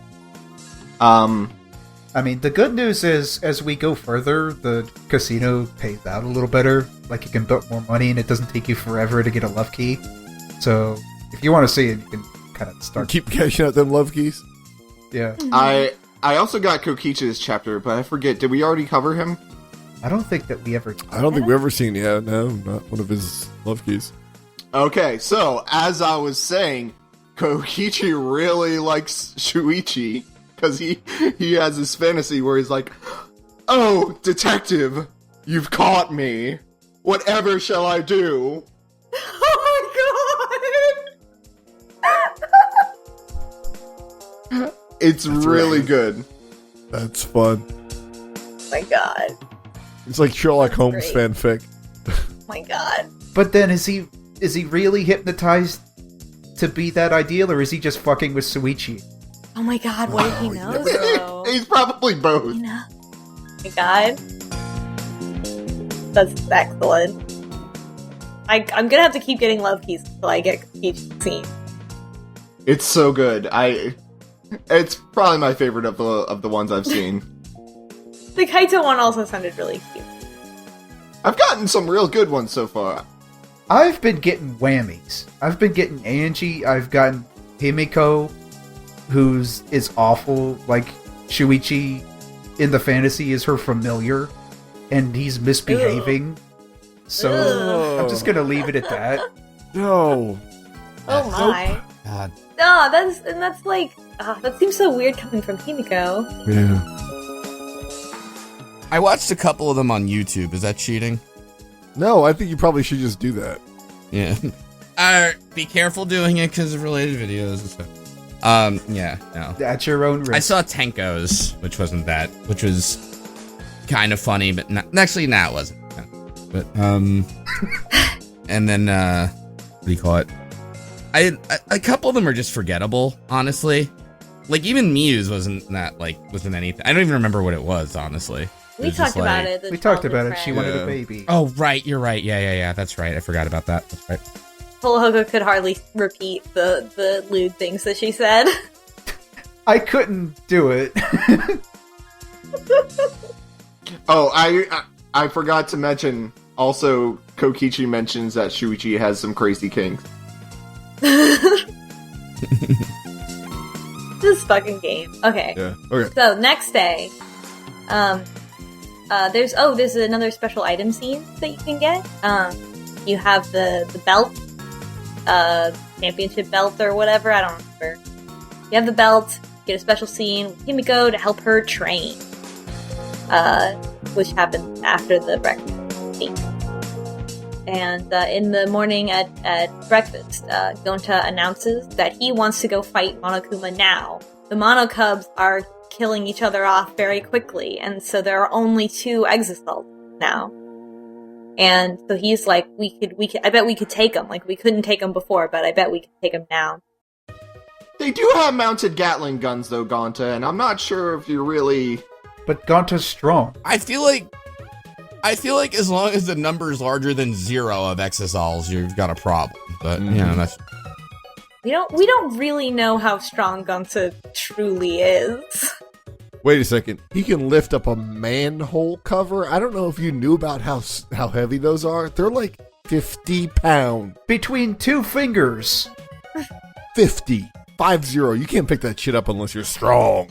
I mean, the good news is, as we go further, the casino pays out a little better. Like, you can put more money, and it doesn't take you forever to get a love key. So, if you want to see it, you can kind of start. keep cashing out them love keys. Yeah. I also got Kokichi's chapter, but I forget. Did we already cover him? I don't think that we ever. I don't think we've ever seen no, not one of his love keys. Okay, so as I was saying, Kokichi really likes Shuichi because he has this fantasy where he's like, "Oh, detective, you've caught me. Whatever shall I do?" Oh my god! It's really right. good. That's fun. Oh my god! It's like Sherlock That's Holmes great. fanfic. Oh my god! But then, is he really hypnotized to be that ideal, or is he just fucking with Suichi? Oh my god! What if he knows though? He's probably both. You know? Oh my god! That's excellent. I'm gonna have to keep getting love keys until I get each scene. It's so good. It's probably my favorite of the ones I've seen. The Kaito one also sounded really cute. I've gotten some real good ones so far. I've been getting whammies. I've been getting Angie. I've gotten Himiko, is awful. Like, Shuichi in the fantasy is her familiar, and he's misbehaving. So Ugh. I'm just gonna leave it at that. No. Oh my. God. Oh, that's like, that seems so weird coming from Himiko. Yeah. I watched a couple of them on YouTube. Is that cheating? No, I think you probably should just do that. Yeah. Be careful doing it because of related videos and stuff. Yeah, no. At your own risk. I saw Tenko's, which wasn't that, which was kind of funny, but not, actually, it wasn't. But, and then, what do you call it? A couple of them are just forgettable, honestly. Like, even Muse wasn't anything. I don't even remember what it was, honestly. We talked about it. We talked about it. She wanted. wanted a baby. Oh, right, you're right. Yeah, that's right. I forgot about that. That's right. Fullhoka could hardly repeat the lewd things that she said. I couldn't do it. Oh, I forgot to mention, also, Kokichi mentions that Shuichi has some crazy kinks. This fucking game. Okay. Yeah. Okay. So next day, there's another special item scene that you can get. You have the belt, championship belt or whatever. I don't remember. You have the belt. Get a special scene with Himiko to help her train, which happens after the breakfast scene. And in the morning at breakfast, Gonta announces that he wants to go fight Monokuma now. The Monocubs are killing each other off very quickly, and so there are only 2 Exosults now. And so he's like, I bet we could take them. Like, we couldn't take them before, but I bet we could take them now. They do have mounted Gatling guns, though, Gonta, and I'm not sure if you're really... But Gonta's strong. I feel like as long as the number is larger than 0 of Exosols, you've got a problem. But, you know, that's... We don't really know how strong Gonta truly is. Wait a second. He can lift up a manhole cover? I don't know if you knew about how heavy those are. They're like 50 pounds. Between 2 fingers. 50. 50. You can't pick that shit up unless you're strong.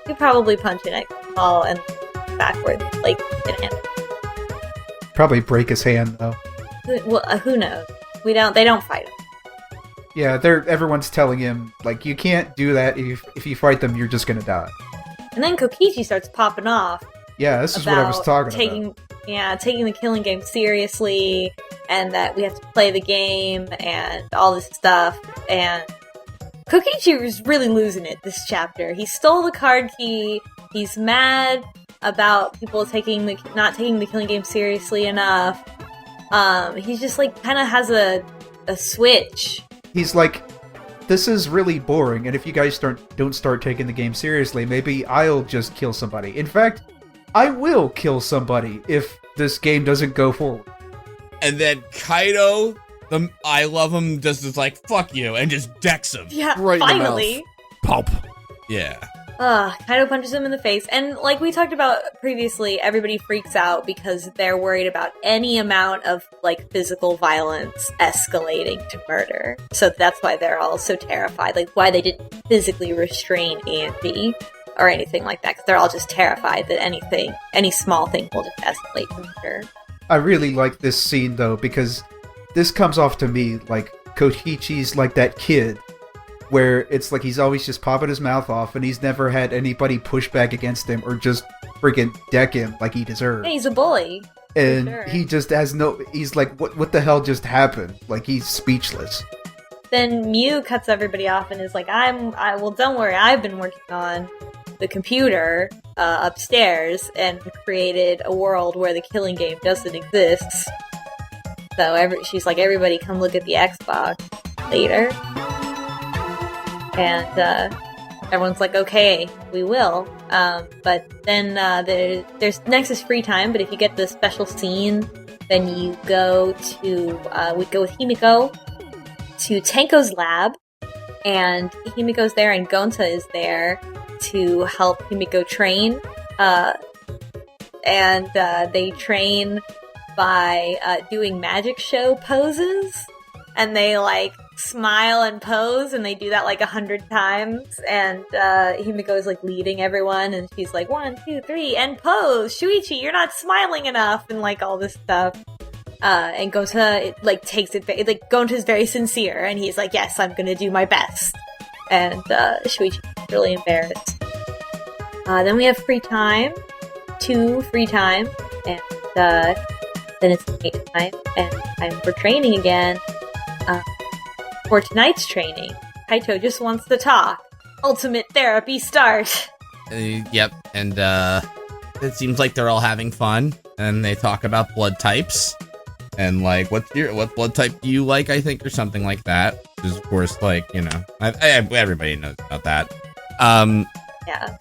You probably punch an ball and backwards, like in hand. Probably break his hand, though. Well, who knows? They don't fight him. Yeah, everyone's telling him, like, you can't do that. If you fight them, you're just gonna die. And then Kokichi starts popping off. Yeah, this is what I was talking about. Yeah, taking the killing game seriously, and that we have to play the game, and all this stuff. And Kokichi was really losing it this chapter. He stole the card key. He's mad about people not taking the killing game seriously enough. He's just like kind of has a switch. He's like, this is really boring, and if you guys don't start taking the game seriously, maybe I'll just kill somebody. In fact, I will kill somebody if this game doesn't go forward. And then Kaido, I love him, just is like, fuck you, and just decks him. Yeah, Right in the finally. mouth. Pulp. Yeah. Kaido punches him in the face. And like we talked about previously, everybody freaks out because they're worried about any amount of like physical violence escalating to murder. So that's why they're all so terrified. Like why they didn't physically restrain Andy or anything like that. Because they're all just terrified that any small thing will just escalate to murder. I really like this scene though, because this comes off to me like Koichi's like that kid where it's like he's always just popping his mouth off and he's never had anybody push back against him or just freaking deck him like he deserves. Yeah, he's a bully. And sure. he just has he's like, what the hell just happened? Like he's speechless. Then Mew cuts everybody off and is like, well, don't worry, I've been working on the computer upstairs and created a world where the killing game doesn't exist. So she's like, everybody come look at the Xbox later. And everyone's like, okay, we will. But then there's next is free time, but if you get the special scene, then you go to, we go with Himiko to Tenko's lab, and Himiko's there and Gonta is there to help Himiko train. And they train by doing magic show poses, and they like smile and pose, and they do that like 100 times, and Himiko is like leading everyone, and she's like 1, 2, 3 and pose. Shuichi, you're not smiling enough, and like all this stuff. And Gonta, takes it, Gonta's very sincere, and he's like, yes, I'm gonna do my best. And, Shuichi's really embarrassed. Then we have free time. 2 free time. And, then it's night time, and time for training again. For tonight's training, Kaito just wants to talk. Ultimate therapy start! Yep, and, it seems like they're all having fun, and they talk about blood types. And, like, what blood type do you like, I think, or something like that. Which is, of course, like, you know, everybody knows about that. Yeah.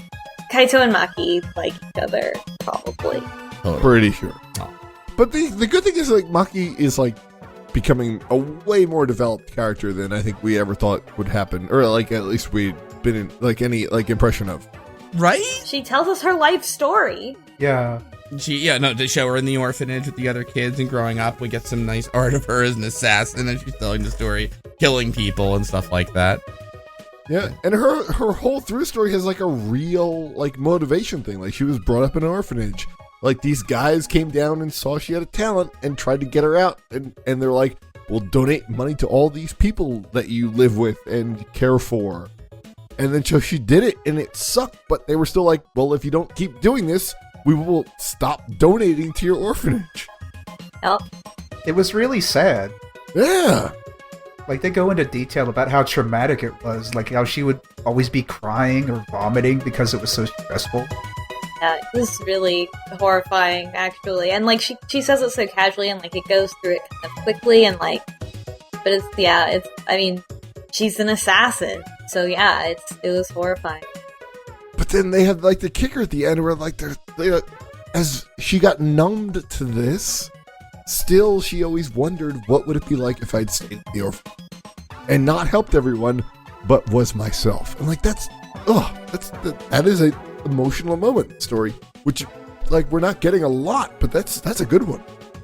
Kaito and Maki like each other, probably. Totally. Pretty sure. Oh. But the good thing is, like, Maki is, like, becoming a way more developed character than I think we ever thought would happen. Or, like, at least we'd been in, like, any, like, impression of. Right? She tells us her life story. Yeah. They show her in the orphanage with the other kids and growing up. We get some nice art of her as an assassin, and then she's telling the story, killing people and stuff like that. Yeah, and her whole through story has, like, a real, like, motivation thing. Like, she was brought up in an orphanage. Like, these guys came down and saw she had a talent and tried to get her out, and they're like, well, donate money to all these people that you live with and care for. And then so she did it, and it sucked, but they were still like, well, if you don't keep doing this, we will stop donating to your orphanage. Yep. It was really sad. Yeah. Like, they go into detail about how traumatic it was, like how she would always be crying or vomiting because it was so stressful. Yeah, it was really horrifying, actually. And, like, she says it so casually, and, like, it goes through it kind of quickly, and, like, but I mean, she's an assassin, so yeah, it was horrifying. But then they had, like, the kicker at the end where, like, they as she got numbed to this, still she always wondered what would it be like if I'd stayed in the orphanage and not helped everyone, but was myself. And, like, that is a emotional moment story, which, like, we're not getting a lot, but that's a good one.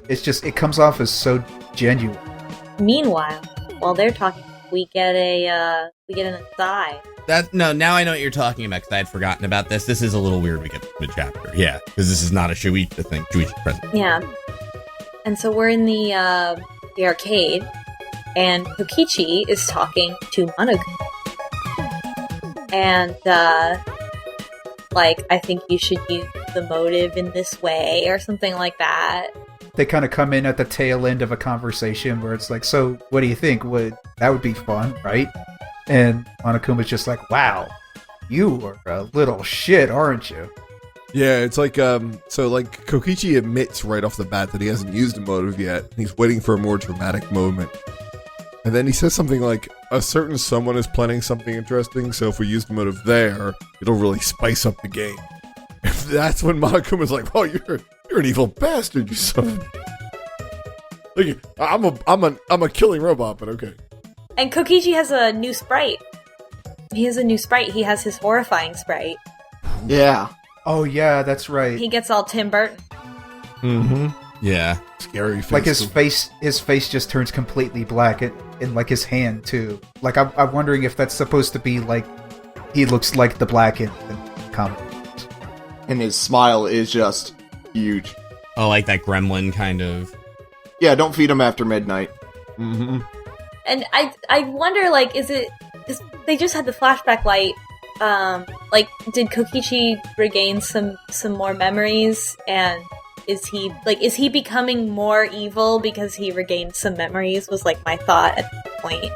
It's just, it comes off as so genuine. Meanwhile, while they're talking, we get an aside. Now I know what you're talking about, because I had forgotten about this. This is a little weird we get mid-chapter. Yeah, because this is not a Shuichi thing. Shuichi's present. Yeah. And so we're in the arcade, and Kokichi is talking to Monokuma. And, I think you should use the motive in this way, or something like that. They kind of come in at the tail end of a conversation where it's like, so what do you think? That would be fun, right? And Monokuma's just like, wow, you are a little shit, aren't you? Yeah, it's like, Kokichi admits right off the bat that he hasn't used a motive yet. He's waiting for a more dramatic moment. And then he says something like, a certain someone is planning something interesting, so if we use the motive there, it'll really spice up the game. That's when Monokuma's like, oh, you're an evil bastard, you son. Like, I'm a killing robot, but okay. And Kokichi has a new sprite. He has a new sprite. He has his horrifying sprite. Yeah. Oh yeah, that's right. He gets all Tim Burton. Mm-hmm. Yeah. Scary face. Like his face just turns completely black, and like his hand too. Like I'm wondering if that's supposed to be like he looks like the Black in comic. And his smile is just huge. Oh, like that gremlin kind of. Yeah, don't feed him after midnight. Mm-hmm. And I wonder, like, is it... Because they just had the flashback light. Did Kokichi regain some more memories? And is he becoming more evil because he regained some memories? Was, like, my thought at this point.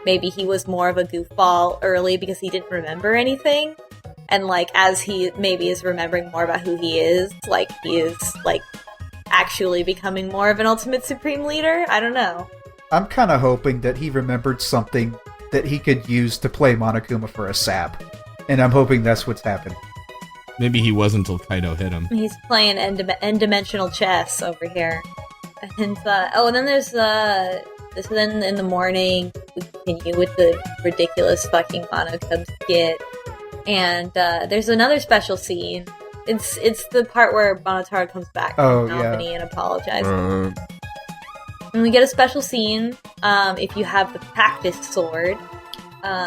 Maybe he was more of a goofball early because he didn't remember anything. And, like, as he maybe is remembering more about who he is, like, he is, like, actually becoming more of an Ultimate Supreme Leader? I don't know. I'm kind of hoping that he remembered something that he could use to play Monokuma for a sap. And I'm hoping that's what's happening. Maybe he was until Kaido hit him. He's playing end-dimensional chess over here. And, and then there's, then in the morning, we continue with the ridiculous fucking Monokuma skit. And, there's another special scene. It's the part where Monotaro comes back from Albany and apologizes. And we get a special scene. If you have the practice sword,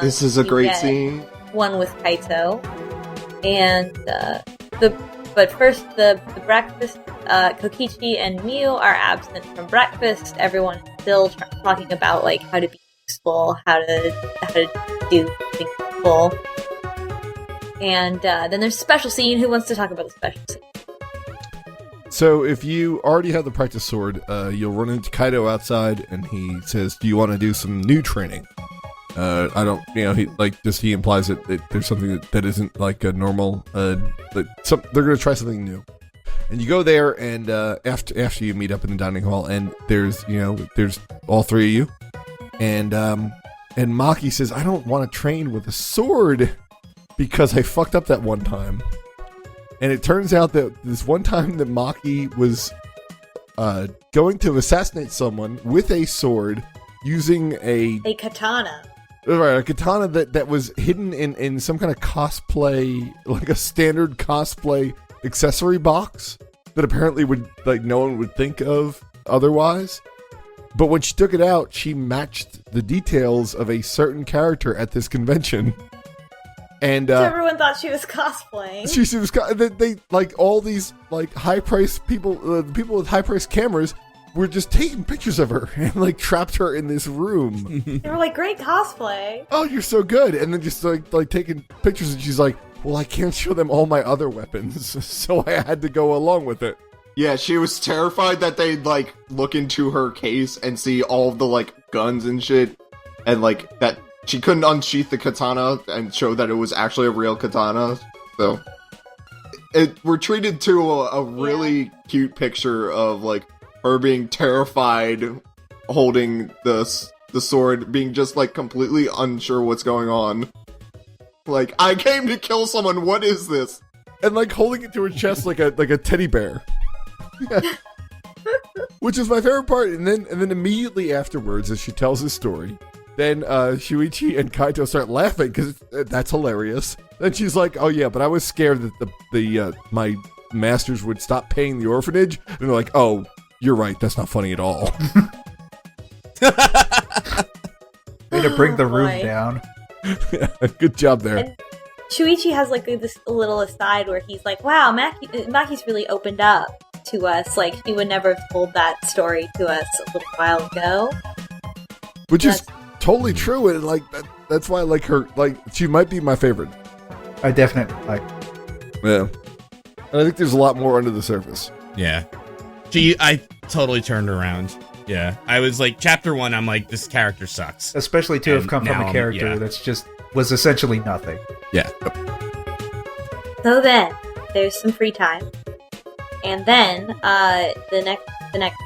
this is a great scene. One with Kaito, and the But first, the breakfast. Kokichi and Mew are absent from breakfast. Everyone is still talking about like how to be useful, how to do things useful. And then there's a special scene. Who wants to talk about the special scene? So if you already have the practice sword, you'll run into Kaido outside, and he says, "Do you want to do some new training?" I don't, he implies that there's something that isn't like a normal. They're gonna try something new, and you go there, and after you meet up in the dining hall, and there's all three of you, and Maki says, "I don't want to train with a sword because I fucked up that one time." And it turns out that this one time that Maki was going to assassinate someone with a sword using a katana. Right, a katana that was hidden in some kind of cosplay, like a standard cosplay accessory box that apparently no one would think of otherwise. But when she took it out, she matched the details of a certain character at this convention. And everyone thought she was cosplaying. She was. They like all these like high price people. People with high price cameras were just taking pictures of her and like trapped her in this room. They were like, "Great cosplay! Oh, you're so good!" And then just like taking pictures, and she's like, "Well, I can't show them all my other weapons, so I had to go along with it." Yeah, she was terrified that they'd like look into her case and see all of the like guns and shit, and like that. She couldn't unsheath the katana and show that it was actually a real katana. So, we're treated to a really cute picture of like her being terrified, holding the sword, being just like completely unsure what's going on. Like, I came to kill someone. What is this? And like holding it to her chest like a teddy bear. Which is my favorite part. And then immediately afterwards, as she tells his story, then Shuichi and Kaito start laughing because that's hilarious. Then she's like, "Oh yeah, but I was scared that my masters would stop paying the orphanage." And they're like, "Oh, you're right. That's not funny at all." Way to bring the room down. Yeah, good job there. And Shuichi has like this little aside where he's like, "Wow, Maki's really opened up to us. Like she would never have told that story to us a little while ago." Which is totally true, and like that's why I like her. Like she might be my favorite. I definitely like. Yeah, and I think there's a lot more under the surface. Yeah, I totally turned around. Yeah, I was like, chapter 1, I'm like, this character sucks. Especially to have come from a character that's just was essentially nothing. Yeah. So then there's some free time, and then the next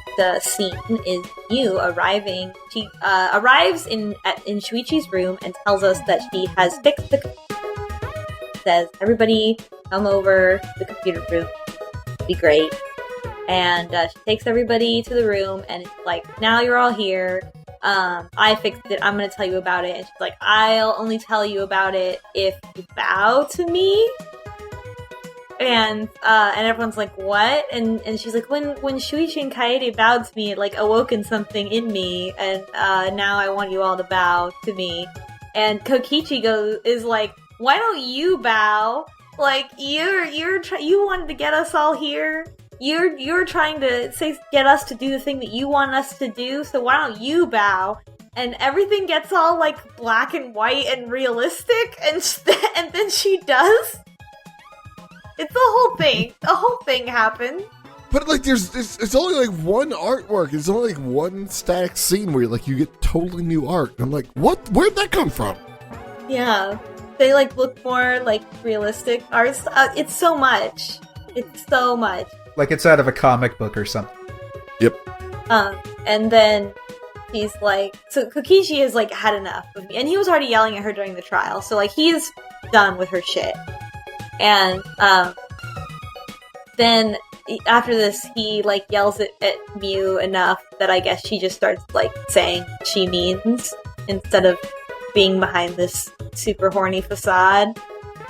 scene is Mew arriving. She arrives in Shuichi's room and tells us that she has fixed the computer. Says, "Everybody come over to the computer room. It'll be great." And she takes everybody to the room and it's like, "Now you're all here. I fixed it. I'm going to tell you about it." And she's like, "I'll only tell you about it if you bow to me." And everyone's like, "What?" And she's like, when Shuichi and Kaede bowed to me, it like awoken something in me, and now I want you all to bow to me. And Kokichi is like, "Why don't you bow? Like you wanted to get us all here. You're trying to get us to do the thing that you want us to do. So why don't you bow?" And everything gets all like black and white and realistic, and then she does. It's the whole thing. The whole thing happened. But like, it's only like one artwork. It's only like one static scene where you get totally new art. And I'm like, what? Where'd that come from? Yeah, they like look more like realistic art. It's so much. It's so much. Like it's out of a comic book or something. Yep. And then he's like, so Kokichi has like had enough of me, and he was already yelling at her during the trial. So like he's done with her shit. And then after this, he like yells at Mew enough that I guess she just starts like saying what she means instead of being behind this super horny facade,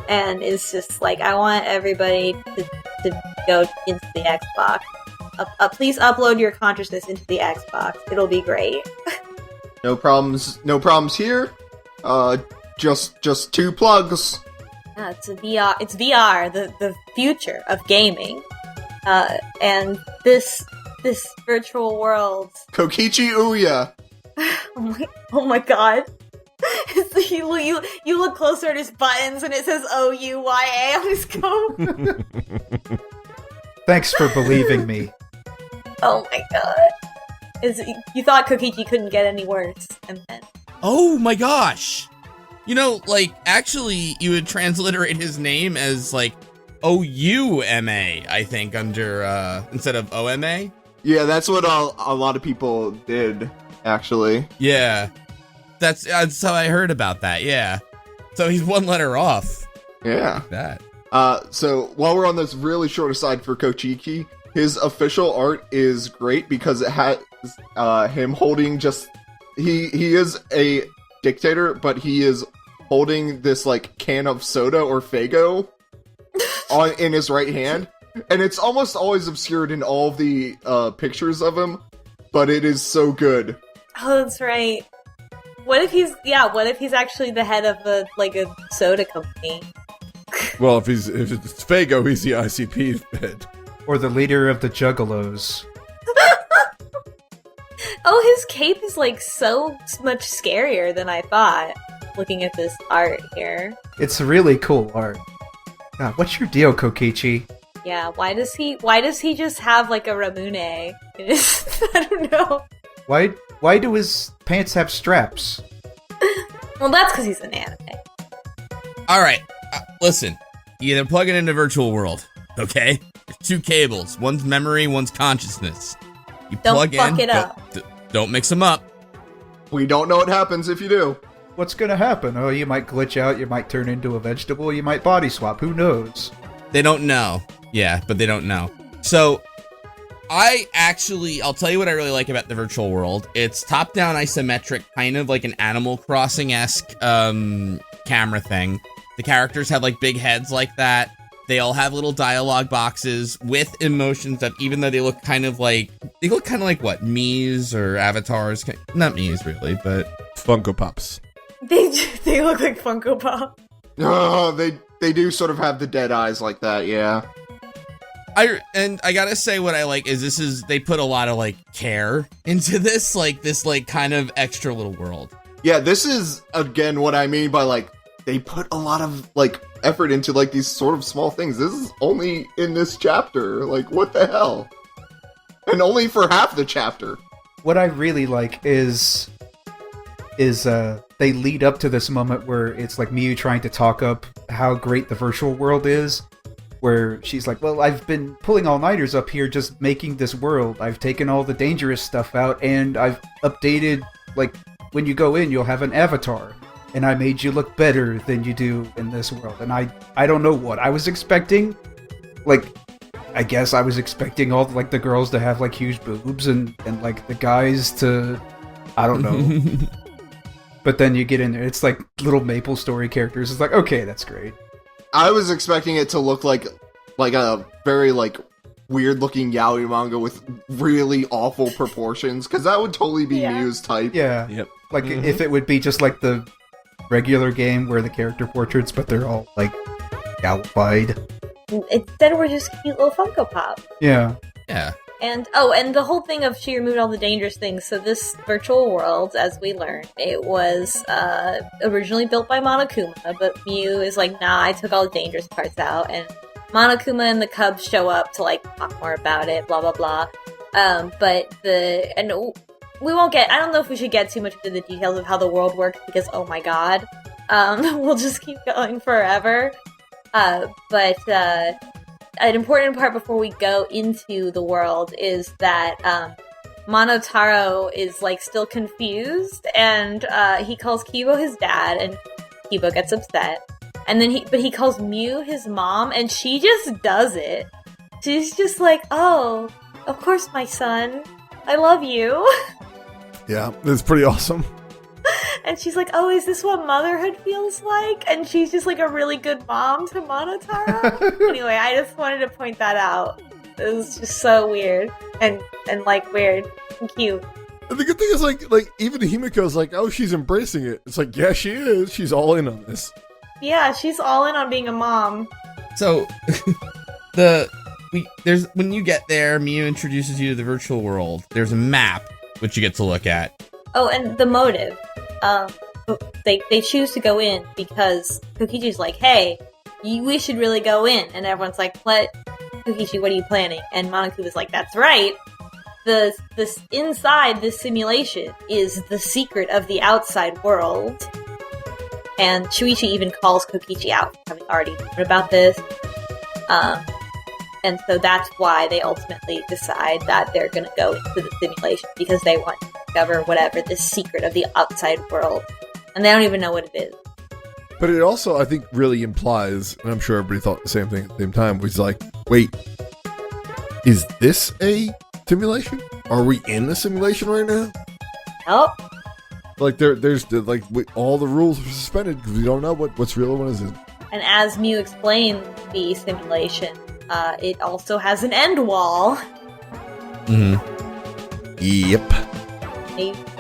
and is just like, "I want everybody to go into the Xbox. Please upload your consciousness into the Xbox. It'll be great." No problems here. Just 2 plugs. It's a VR. It's VR, the future of gaming, and this virtual world. Kokichi Ouya. Oh my god! You look closer at his buttons, and it says OUYA on his coat. Thanks for believing me. Oh my god! You thought Kokichi couldn't get any worse, and then. Oh my gosh! You know, like, actually, you would transliterate his name as, like, O-U-M-A, I think, under, instead of O-M-A. Yeah, that's what a lot of people did, actually. Yeah. That's how I heard about that, yeah. So he's one letter off. Yeah. That. So, while we're on this really short aside for Kokichi, his official art is great because it has, him holding just... He is a dictator, but he is holding this like can of soda or Faygo in his right hand, and it's almost always obscured in all of the pictures of him, but it is so good. Oh, that's right. What if he's actually the head of a soda company? Well, if it's Faygo, he's the ICP head. Or the leader of the Juggalos. Oh, his cape is like so much scarier than I thought. Looking at this art here. It's really cool art. God, what's your deal, Kokichi? Yeah, why does he just have like a Ramune? I don't know. Why do his pants have straps? Well, that's because he's an anime. Alright, listen. You either plug it into virtual world, okay? There's two cables. One's memory, one's consciousness. You Don't plug fuck in, it up. Don't mix them up. We don't know what happens if you do. What's gonna happen? Oh, you might glitch out, you might turn into a vegetable, you might body swap, who knows? They don't know. Yeah, but they don't know. So, I'll tell you what I really like about the virtual world. It's top-down isometric, kind of like an Animal Crossing-esque camera thing. The characters have like big heads like that. They all have little dialogue boxes with emotions that, even though they look kind of like what, Mii's or avatars? Not Mii's really, but Funko Pops. They look like Funko Pop. Oh, they do sort of have the dead eyes like that, yeah. I gotta say what I like is they put a lot of like care into this kind of extra little world. Yeah, this is again what I mean by like they put a lot of like effort into like these sort of small things. This is only in this chapter. Like, what the hell? And only for half the chapter. What I really like is they lead up to this moment where it's like Miu trying to talk up how great the virtual world is, where she's like, well, I've been pulling all-nighters up here just making this world. I've taken all the dangerous stuff out, and I've updated, like, when you go in, you'll have an avatar, and I made you look better than you do in this world. And I don't know what I was expecting. Like, I guess I was expecting all, like, the girls to have, like, huge boobs, and like, the guys to, I don't know. But then you get in there, it's like little Maple Story characters. It's like, okay, that's great. I was expecting it to look like a very like weird looking yaoi manga with really awful proportions, because that would totally be Miu's type. Yeah. Yep. Like if it would be just like the regular game where the character portraits, but they're all like gallified. Instead, we're just cute little Funko Pop. Yeah. Yeah. And the whole thing of she removed all the dangerous things. So this virtual world, as we learned, it was originally built by Monokuma, but Miu is like, nah, I took all the dangerous parts out. And Monokuma and the Cubs show up to like talk more about it, blah blah blah. But we won't get. I don't know if we should get too much into the details of how the world works because oh my god, we'll just keep going forever. But an important part before we go into the world is that Monotaro is like still confused, and he calls Kibo his dad, and Kibo gets upset. And then he calls Miu his mom, and she just does it. She's just like, "Oh, of course, my son, I love you." Yeah, it's pretty awesome. And she's like, "Oh, is this what motherhood feels like?" And she's just like a really good mom to Monotaro. Anyway, I just wanted to point that out. It was just so weird and like weird and cute. And the good thing is like even Himiko's like, oh, she's embracing it. It's like, yeah, she is. She's all in on this. Yeah, she's all in on being a mom. So, when you get there, Miu introduces you to the virtual world. There's a map, which you get to look at. Oh, and the motive. They choose to go in because Kokichi's like, hey, we should really go in. And everyone's like, what? Kokichi, what are you planning? And Monokuma's like, that's right. This inside this simulation is the secret of the outside world. And Shuichi even calls Kokichi out for having already known about this. And so that's why they ultimately decide that they're going to go into the simulation, because they want to discover whatever the secret of the outside world. And they don't even know what it is. But it also, I think, really implies, and I'm sure everybody thought the same thing at the same time, was like, wait, is this a simulation? Are we in a simulation right now? Nope. Like, all the rules are suspended because we don't know what's real and what isn't. And as Mew explained the simulation, it also has an end wall. Yep.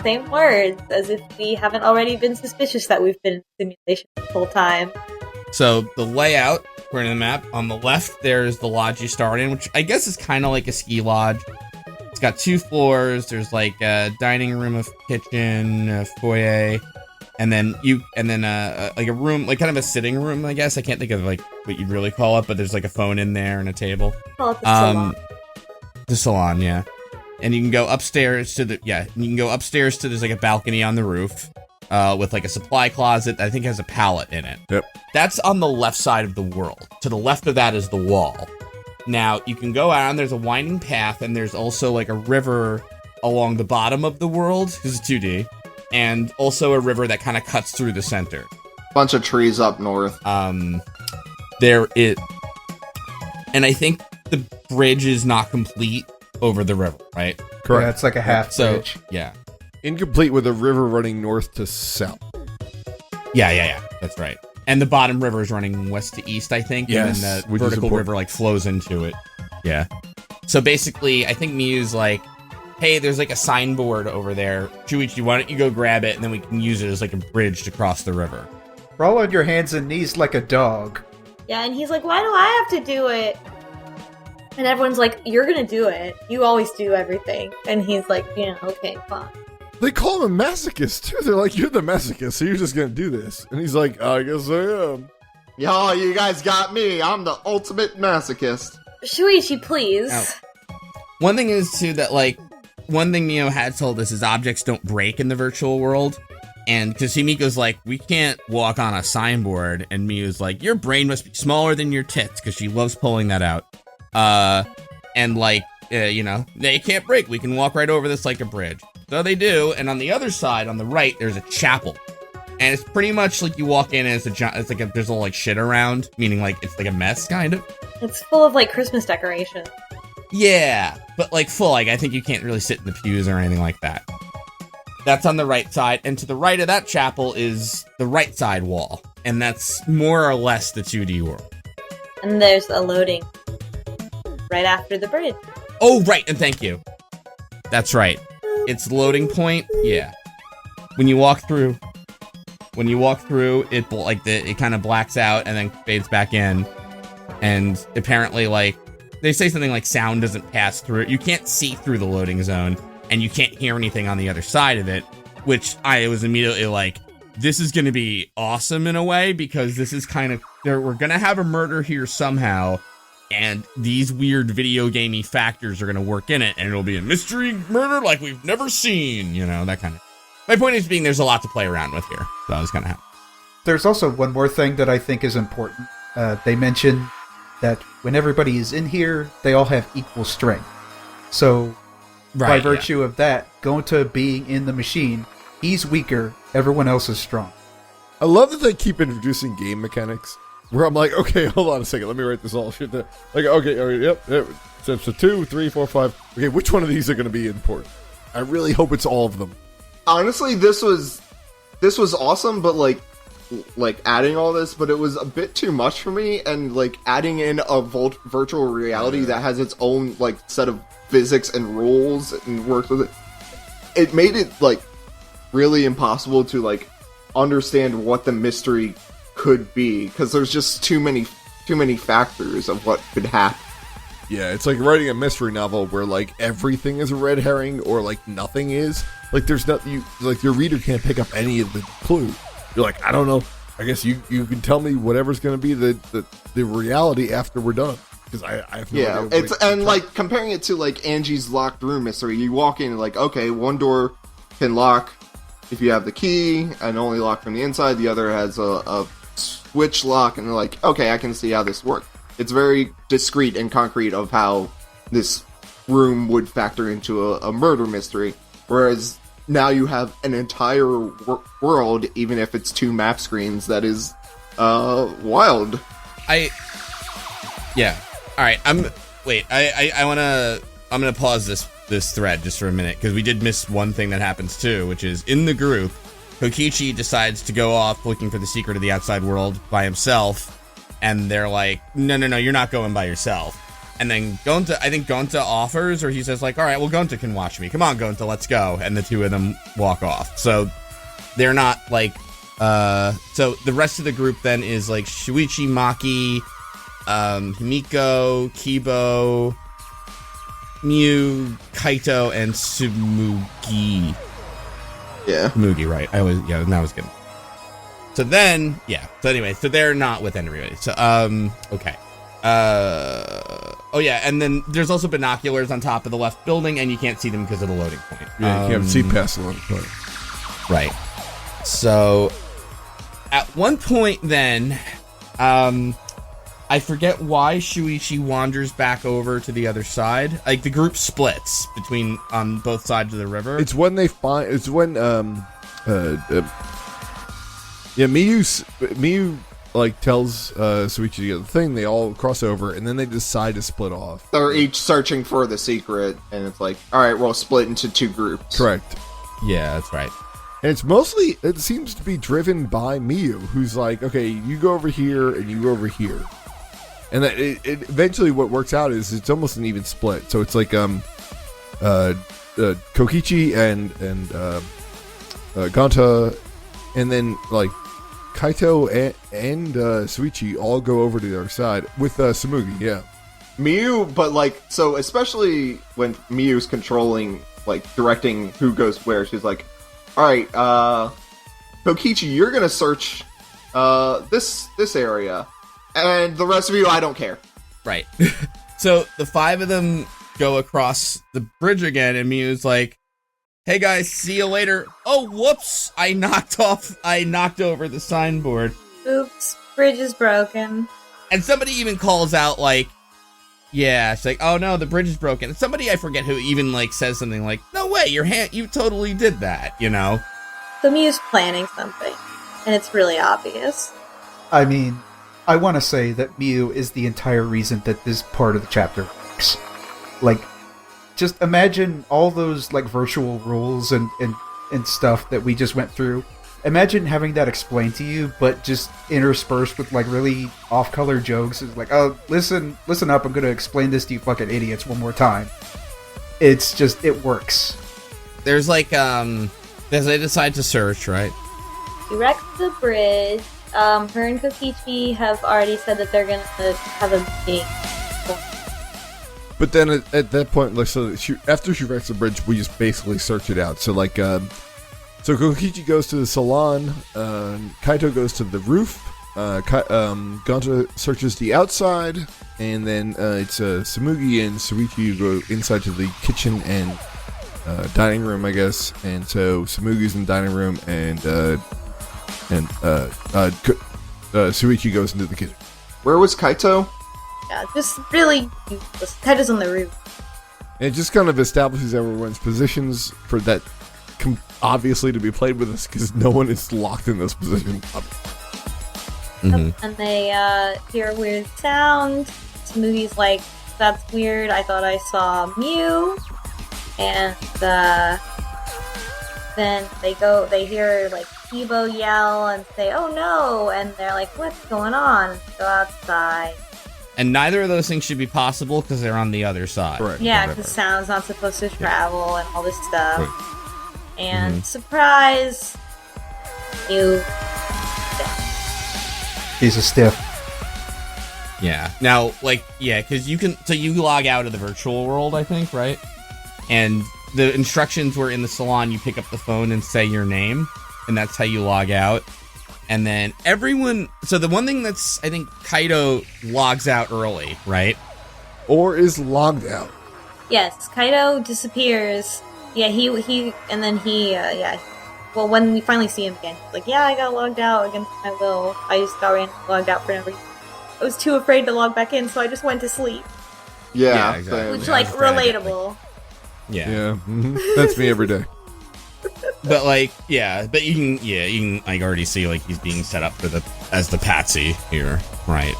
Same words, as if we haven't already been suspicious that we've been in simulation the whole time. So the layout, according to the map, on the left there's the lodge you start in, which I guess is kind of like a ski lodge. It's got 2 floors. There's like a dining room, a kitchen, a foyer, and then like a room, like kind of a sitting room, I guess. I can't think of like what you'd really call it, but there's like a phone in there and a table. Call it the salon. The salon, yeah. And you can go upstairs to there's like a balcony on the roof, with like a supply closet that I think has a pallet in it. Yep. That's on the left side of the world. To the left of that is the wall. Now, you can go out, and there's a winding path, and there's also, like, a river along the bottom of the world, because it's 2D, and also a river that kind of cuts through the center. Bunch of trees up north. And I think the bridge is not complete over the river, right? Correct. Yeah, it's like a half bridge. Yeah. Incomplete with a river running north to south. Yeah. That's right. And the bottom river is running west to east, I think. Yes, And then which the is vertical important. river, like, flows into it. Yeah. So basically, I think Miu's like, hey, there's, like, a signboard over there. Shuichi, why don't you go grab it, and then we can use it as, like, a bridge to cross the river. Roll on your hands and knees like a dog. Yeah, and he's like, why do I have to do it? And everyone's like, you're gonna do it. You always do everything. And he's like, okay, fine. They call him a masochist, too. They're like, you're the masochist, so you're just going to do this. And he's like, I guess I am. Yo, you guys got me. I'm the ultimate masochist. Shuichi, please. Oh. One thing is, too, that, like, one thing Mio had told us is objects don't break in the virtual world. And because Himiko's like, we can't walk on a signboard. And Mio's like, your brain must be smaller than your tits, because she loves pulling that out. And, like, they can't break. We can walk right over this like a bridge. So they do, and on the other side, on the right, there's a chapel. And it's pretty much like you walk in and there's all like shit around, meaning like it's like a mess, kind of. It's full of like Christmas decorations. Yeah, but like full, like I think you can't really sit in the pews or anything like that. That's on the right side, and to the right of that chapel is the right side wall, and that's more or less the 2D world. And there's a loading right after the bridge. Oh, right, and thank you. That's right. It's loading point. Yeah. When you walk through, it kind of blacks out and then fades back in. And apparently, like, they say something like sound doesn't pass through it. You can't see through the loading zone, and you can't hear anything on the other side of it, which I was immediately like, this is going to be awesome in a way, because this is kind of, we're going to have a murder here somehow. And these weird video gamey factors are going to work in it, and it'll be a mystery murder like we've never seen, that kind of. My point is being there's a lot to play around with here, so I was kind of happy. There's also one more thing that I think is important. They mention that when everybody is in here, they all have equal strength. So, by virtue of that, going to being in the machine, he's weaker, everyone else is strong. I love that they keep introducing game mechanics. Where I'm like, okay, hold on a second, let me write this all shit down. Like, okay, yep. So 2, 3, 4, 5. Okay, which one of these are going to be important? I really hope it's all of them. Honestly, this was awesome, but like adding all this, but it was a bit too much for me, and like adding in a virtual reality that has its own like set of physics and rules and works with it. It made it like really impossible to like understand what the mystery could be, because there's just too many factors of what could happen. Yeah, it's like writing a mystery novel where like everything is a red herring or like nothing is. Like there's like your reader can't pick up any of the clue. You're like, I don't know. I guess you can tell me whatever's going to be the reality after we're done, because I have no idea. Yeah, it's and like comparing it to like Angie's locked room mystery. You walk in and like, okay, one door can lock if you have the key and only lock from the inside. The other has a switch lock, and they're like, okay, I can see how this works. It's very discreet and concrete of how this room would factor into a murder mystery, whereas now you have an entire world, even if it's 2 map screens, that is wild. Yeah. All right. I'm gonna pause this thread just for a minute, because we did miss one thing that happens too, which is in the group, Kokichi decides to go off looking for the secret of the outside world by himself, and they're like, no, you're not going by yourself. And then Gonta offers, or he says like, all right, well, Gonta can watch me. Come on, Gonta, let's go. And the two of them walk off. So they're not like, so the rest of the group then is like Shuichi, Maki, Himiko, Kibo, Miu, Kaito, and Tsumugi. Yeah. Tsumugi, right. That was good. So then, yeah. So anyway, so they're not with anybody. So, okay. Oh yeah, and then there's also binoculars on top of the left building, and you can't see them because of the loading point. Yeah, you can't see past the loading point. Right. So, at one point then, I forget why Shuichi wanders back over to the other side. Like, the group splits on both sides of the river. It's when Miyu like tells Shuichi the other thing. They all cross over, and then they decide to split off. They're each searching for the secret, and it's like, all right, we'll split into 2 groups. Correct. Yeah, that's right. And it seems to be driven by Miyu, who's like, okay, you go over here, and you go over here. And that it eventually what works out is it's almost an even split. So it's like Kokichi and Gonta, and then like Kaito and Shuichi all go over to the other side with Tsumugi, yeah. Miyu, but like, so especially when Miyu's controlling, like directing who goes where, she's like, all right, Kokichi, you're gonna search this area, and the rest of you, I don't care. Right. So the 5 of them go across the bridge again, and Miyu's like, hey guys, see you later. Oh, whoops! I knocked over the signboard. Oops, bridge is broken. And somebody even calls out like, yeah, it's like, oh no, the bridge is broken. And somebody, I forget who, even like says something like, no way, you totally did that, you know? So Miyu's planning something, and it's really obvious. I mean, I want to say that Miyu is the entire reason that this part of the chapter works. Like, just imagine all those like virtual rules and stuff that we just went through. Imagine having that explained to you, but just interspersed with like really off-color jokes. It's like, oh, listen up, I'm gonna explain this to you fucking idiots one more time. It's just, it works. There's like, as they decide to search, right? We wrecked the bridge. Her and Kokichi have already said that they're gonna have a meeting. But then at that point, like, so after she wrecks the bridge, we just basically search it out. So like, so Kokichi goes to the salon, Kaito goes to the roof, Gonta searches the outside, and then it's Tsumugi and Shuichi who go inside to the kitchen and dining room, I guess. And so Tsumugi's in the dining room, and Shuichi goes into the kitchen. Where was Kaito? Yeah, just really useless. Kaito's on the roof. And it just kind of establishes everyone's positions for that, obviously to be played with us, because no one is locked in those positions. Mm-hmm. And they hear a weird sound. Tsumugi's like, that's weird, I thought I saw Miu. And then they hear like Kibo yell and say, oh no, and they're like, what's going on? And go outside. And neither of those things should be possible because they're on the other side. Right. Yeah, because sound's not supposed to travel and all this stuff. Right. And surprise, you. She's a stiff. Yeah. Now, because you log out of the virtual world, I think, right? And the instructions were in the salon, you pick up the phone and say your name, and that's how you log out. And then so the one thing that's, I think Kaido logs out early, right? Or is logged out. Yes, Kaido disappears. Yeah, well, when we finally see him again, he's like, yeah, I got logged out against my will. I just got logged out for no reason. I was too afraid to log back in, so I just went to sleep. Yeah, exactly. Which, Yeah, relatable. Yeah. That's me every day. But you can already see he's being set up as the patsy here, right?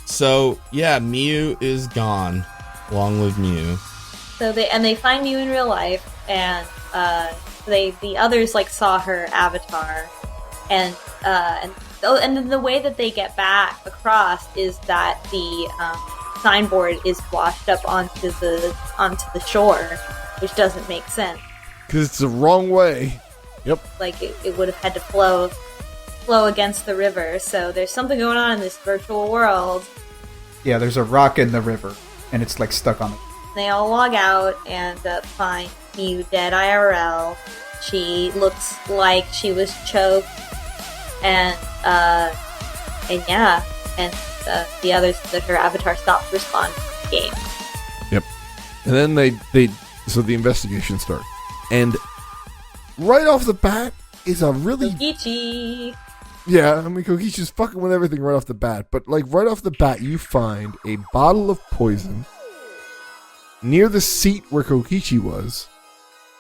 So yeah, Mew is gone. Long live Mew. So they find Mew in real life, and the others saw her avatar, and then the way that they get back across is that the signboard is washed up onto the shore, which doesn't make sense. Because it's the wrong way. Yep. It would have had to flow against the river. So there's something going on in this virtual world. Yeah, there's a rock in the river, and it's stuck on it. They all log out and find Mew dead IRL. She looks like she was choked, and the others, that her avatar stopped responding to the game. Yep. And then so the investigation starts. And right off the bat is a really... Kokichi! Yeah, Kokichi's fucking with everything right off the bat. But, right off the bat, you find a bottle of poison near the seat where Kokichi was.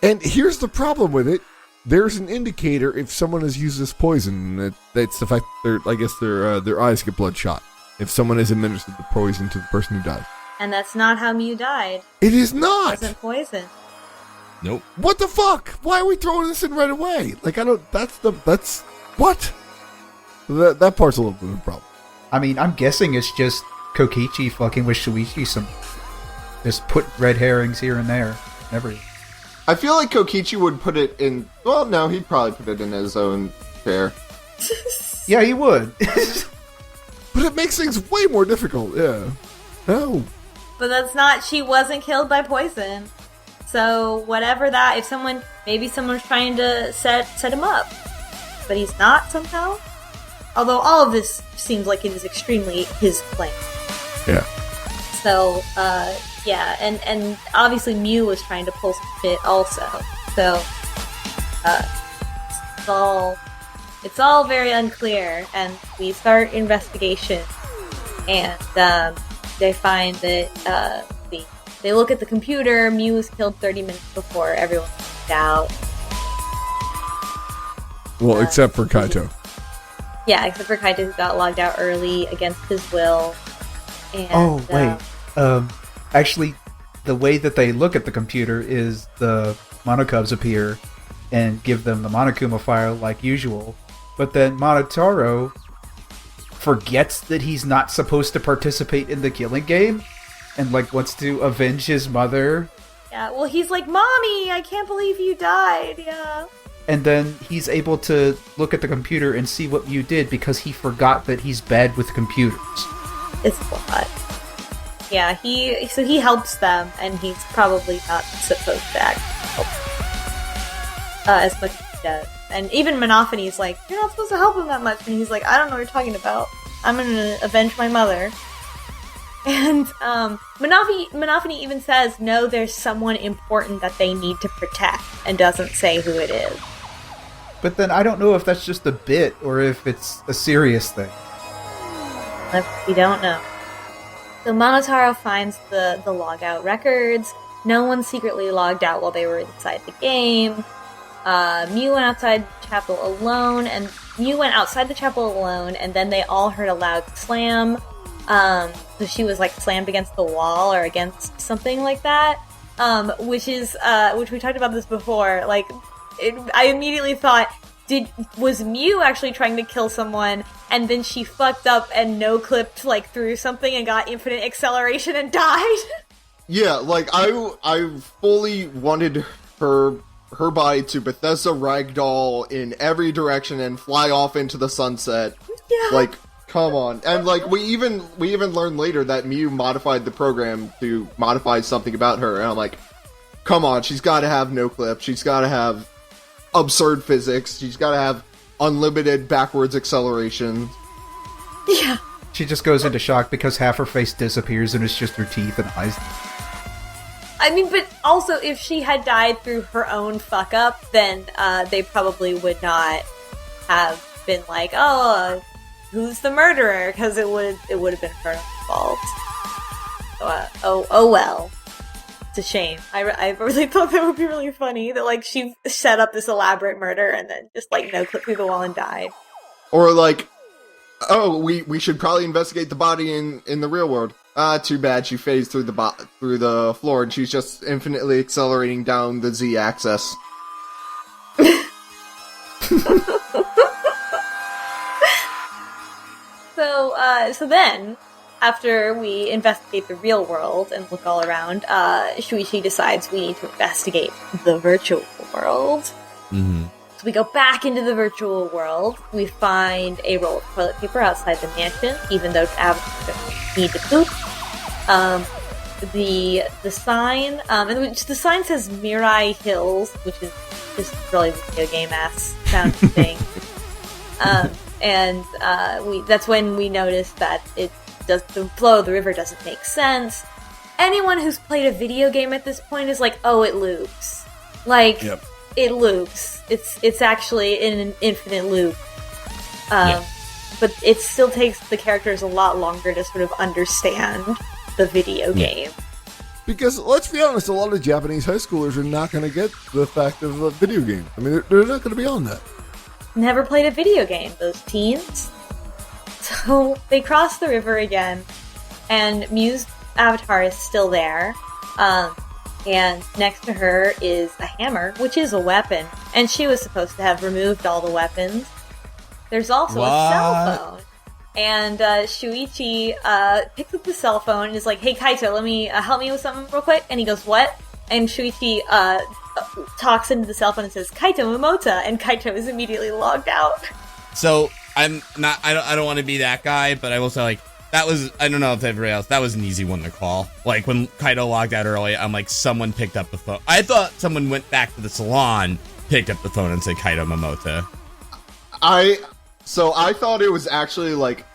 And here's the problem with it. There's an indicator if someone has used this poison. That's the fact that their eyes get bloodshot if someone has administered the poison to the person who died. And that's not how Mew died. It is not! It wasn't poison. Nope. What the fuck? Why are we throwing this in right away? That's what? That part's a little bit of a problem. I mean, I'm guessing it's just Kokichi fucking with Shuichi just put red herrings here and there. I feel like Kokichi would put it in... Well, no, he'd probably put it in his own chair. Yeah, he would. But it makes things way more difficult, yeah. No. But that's not... She wasn't killed by poison. So, whatever that... Maybe someone's trying to set him up. But he's not, somehow? Although all of this seems like it is extremely his plan. Yeah. So, yeah, and obviously Mew was trying to pull some shit also. So, it's all very unclear, and we start investigation, and they find that they look at the computer. Mew was killed 30 minutes before everyone moved out. Well, except for Kaito. Yeah, except for Kaito, who got logged out early against his will. And, actually, the way that they look at the computer is the Monokubs appear and give them the Monokuma file like usual, but then Monotaro forgets that he's not supposed to participate in the killing game and wants to avenge his mother. Yeah, well, he's like, Mommy, I can't believe you died, yeah. And then he's able to look at the computer and see what you did because he forgot that he's bad with computers. It's a lot. Yeah, he helps them, and he's probably not supposed to act as much as he does. And even Monophony's like, you're not supposed to help him that much. And he's like, I don't know what you're talking about. I'm gonna avenge my mother. And Monophony even says, no, there's someone important that they need to protect, and doesn't say who it is. But then I don't know if that's just a bit or if it's a serious thing. We don't know. So Monotaro finds the logout records. No one secretly logged out while they were inside the game. Mew went outside the chapel alone, and then they all heard a loud slam. So she was slammed against the wall or against something like that. Which we talked about this before. I immediately thought, was Mew actually trying to kill someone, and then she fucked up and no-clipped through something and got infinite acceleration and died? Yeah, I fully wanted her her body to Bethesda Ragdoll in every direction and fly off into the sunset. Yeah. Like, come on. And like we even learned later that Mew modified the program to modify something about her, and I'm like, come on, she's gotta have no clip, she's gotta have absurd physics, she's gotta have unlimited backwards acceleration. Yeah. She just goes into shock because half her face disappears and it's just her teeth and eyes. I mean, but also, if she had died through her own fuck up, then they probably would not have been like, oh, who's the murderer? Because it would have been her own fault. Oh well. It's a shame. I really thought that would be really funny, that like she set up this elaborate murder and then just like no clip through the wall and died. Or like, oh, we should probably investigate the body in the real world. Too bad she phased through the floor and she's just infinitely accelerating down the Z-axis. So then, after we investigate the real world and look all around, Shuichi decides we need to investigate the virtual world. Mm-hmm. So we go back into the virtual world. We find a roll of toilet paper outside the mansion, even though Avatar doesn't need to poop. The sign, the sign says Mirai Hills, which is just really video game ass sounding thing. That's when we notice that the flow of the river doesn't make sense. Anyone who's played a video game at this point is like, oh, it loops. Like, Yep. It loops. It's actually in an infinite loop. But it still takes the characters a lot longer to sort of understand the video game. Because, let's be honest, a lot of Japanese high schoolers are not going to get the fact of a video game. I mean, they're not going to be on that. Never played a video game, those teens. So they cross the river again, and Mew's avatar is still there. And next to her is a hammer, which is a weapon, and she was supposed to have removed all the weapons. There's also a cell phone. And Shuichi picks up the cell phone and is like, hey, Kaito, let me help me with something real quick. And he goes, what? And Shuichi talks into the cell phone and says, Kaito Momota, and Kaito is immediately logged out. So I don't want to be that guy, but I will say, like, that was, I don't know if everybody else, that was an easy one to call. Like, when Kaito logged out early, I'm like, someone picked up the phone. I thought someone went back to the salon, picked up the phone, and said Kaito Momota. I thought it was actually like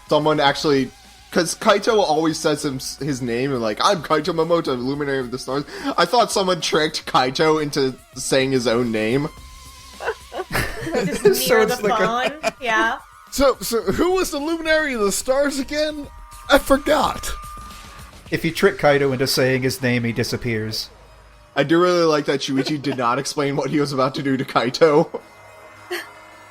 someone actually, because Kaito always says his name and like, I'm Kaito Momota, Luminary of the Stars. I thought someone tricked Kaito into saying his own name. Just near So the it's like phone. Yeah. So who was the Luminary of the Stars again? I forgot. If you trick Kaido into saying his name, he disappears. I do really like that Shuichi did not explain what he was about to do to Kaito.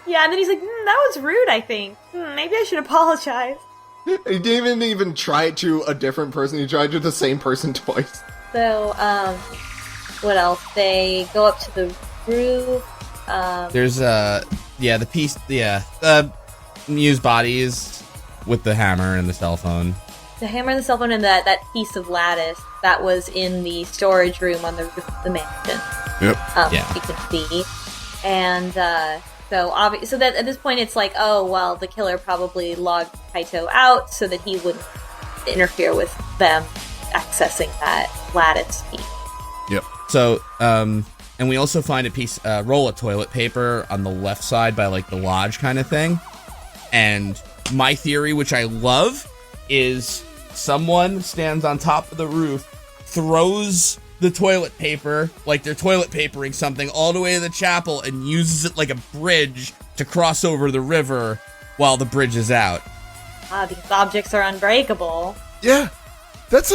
Yeah, and then he's like, that was rude, I think. Maybe I should apologize. He didn't even try it to a different person, he tried it to the same person twice. So, what else? They go up to the roof. There's Mew's bodies with the hammer and the cell phone. The hammer and the cell phone and that piece of lattice that was in the storage room on the roof of the mansion. Yep. Yeah. You can see. And, so that at this point it's like, oh, well, the killer probably logged Kaito out so that he wouldn't interfere with them accessing that lattice piece. Yep. So, and we also find a roll of toilet paper on the left side by, like, the lodge kind of thing. And my theory, which I love, is someone stands on top of the roof, throws the toilet paper, like they're toilet papering something, all the way to the chapel, and uses it like a bridge to cross over the river while the bridge is out. Because objects are unbreakable. Yeah. That's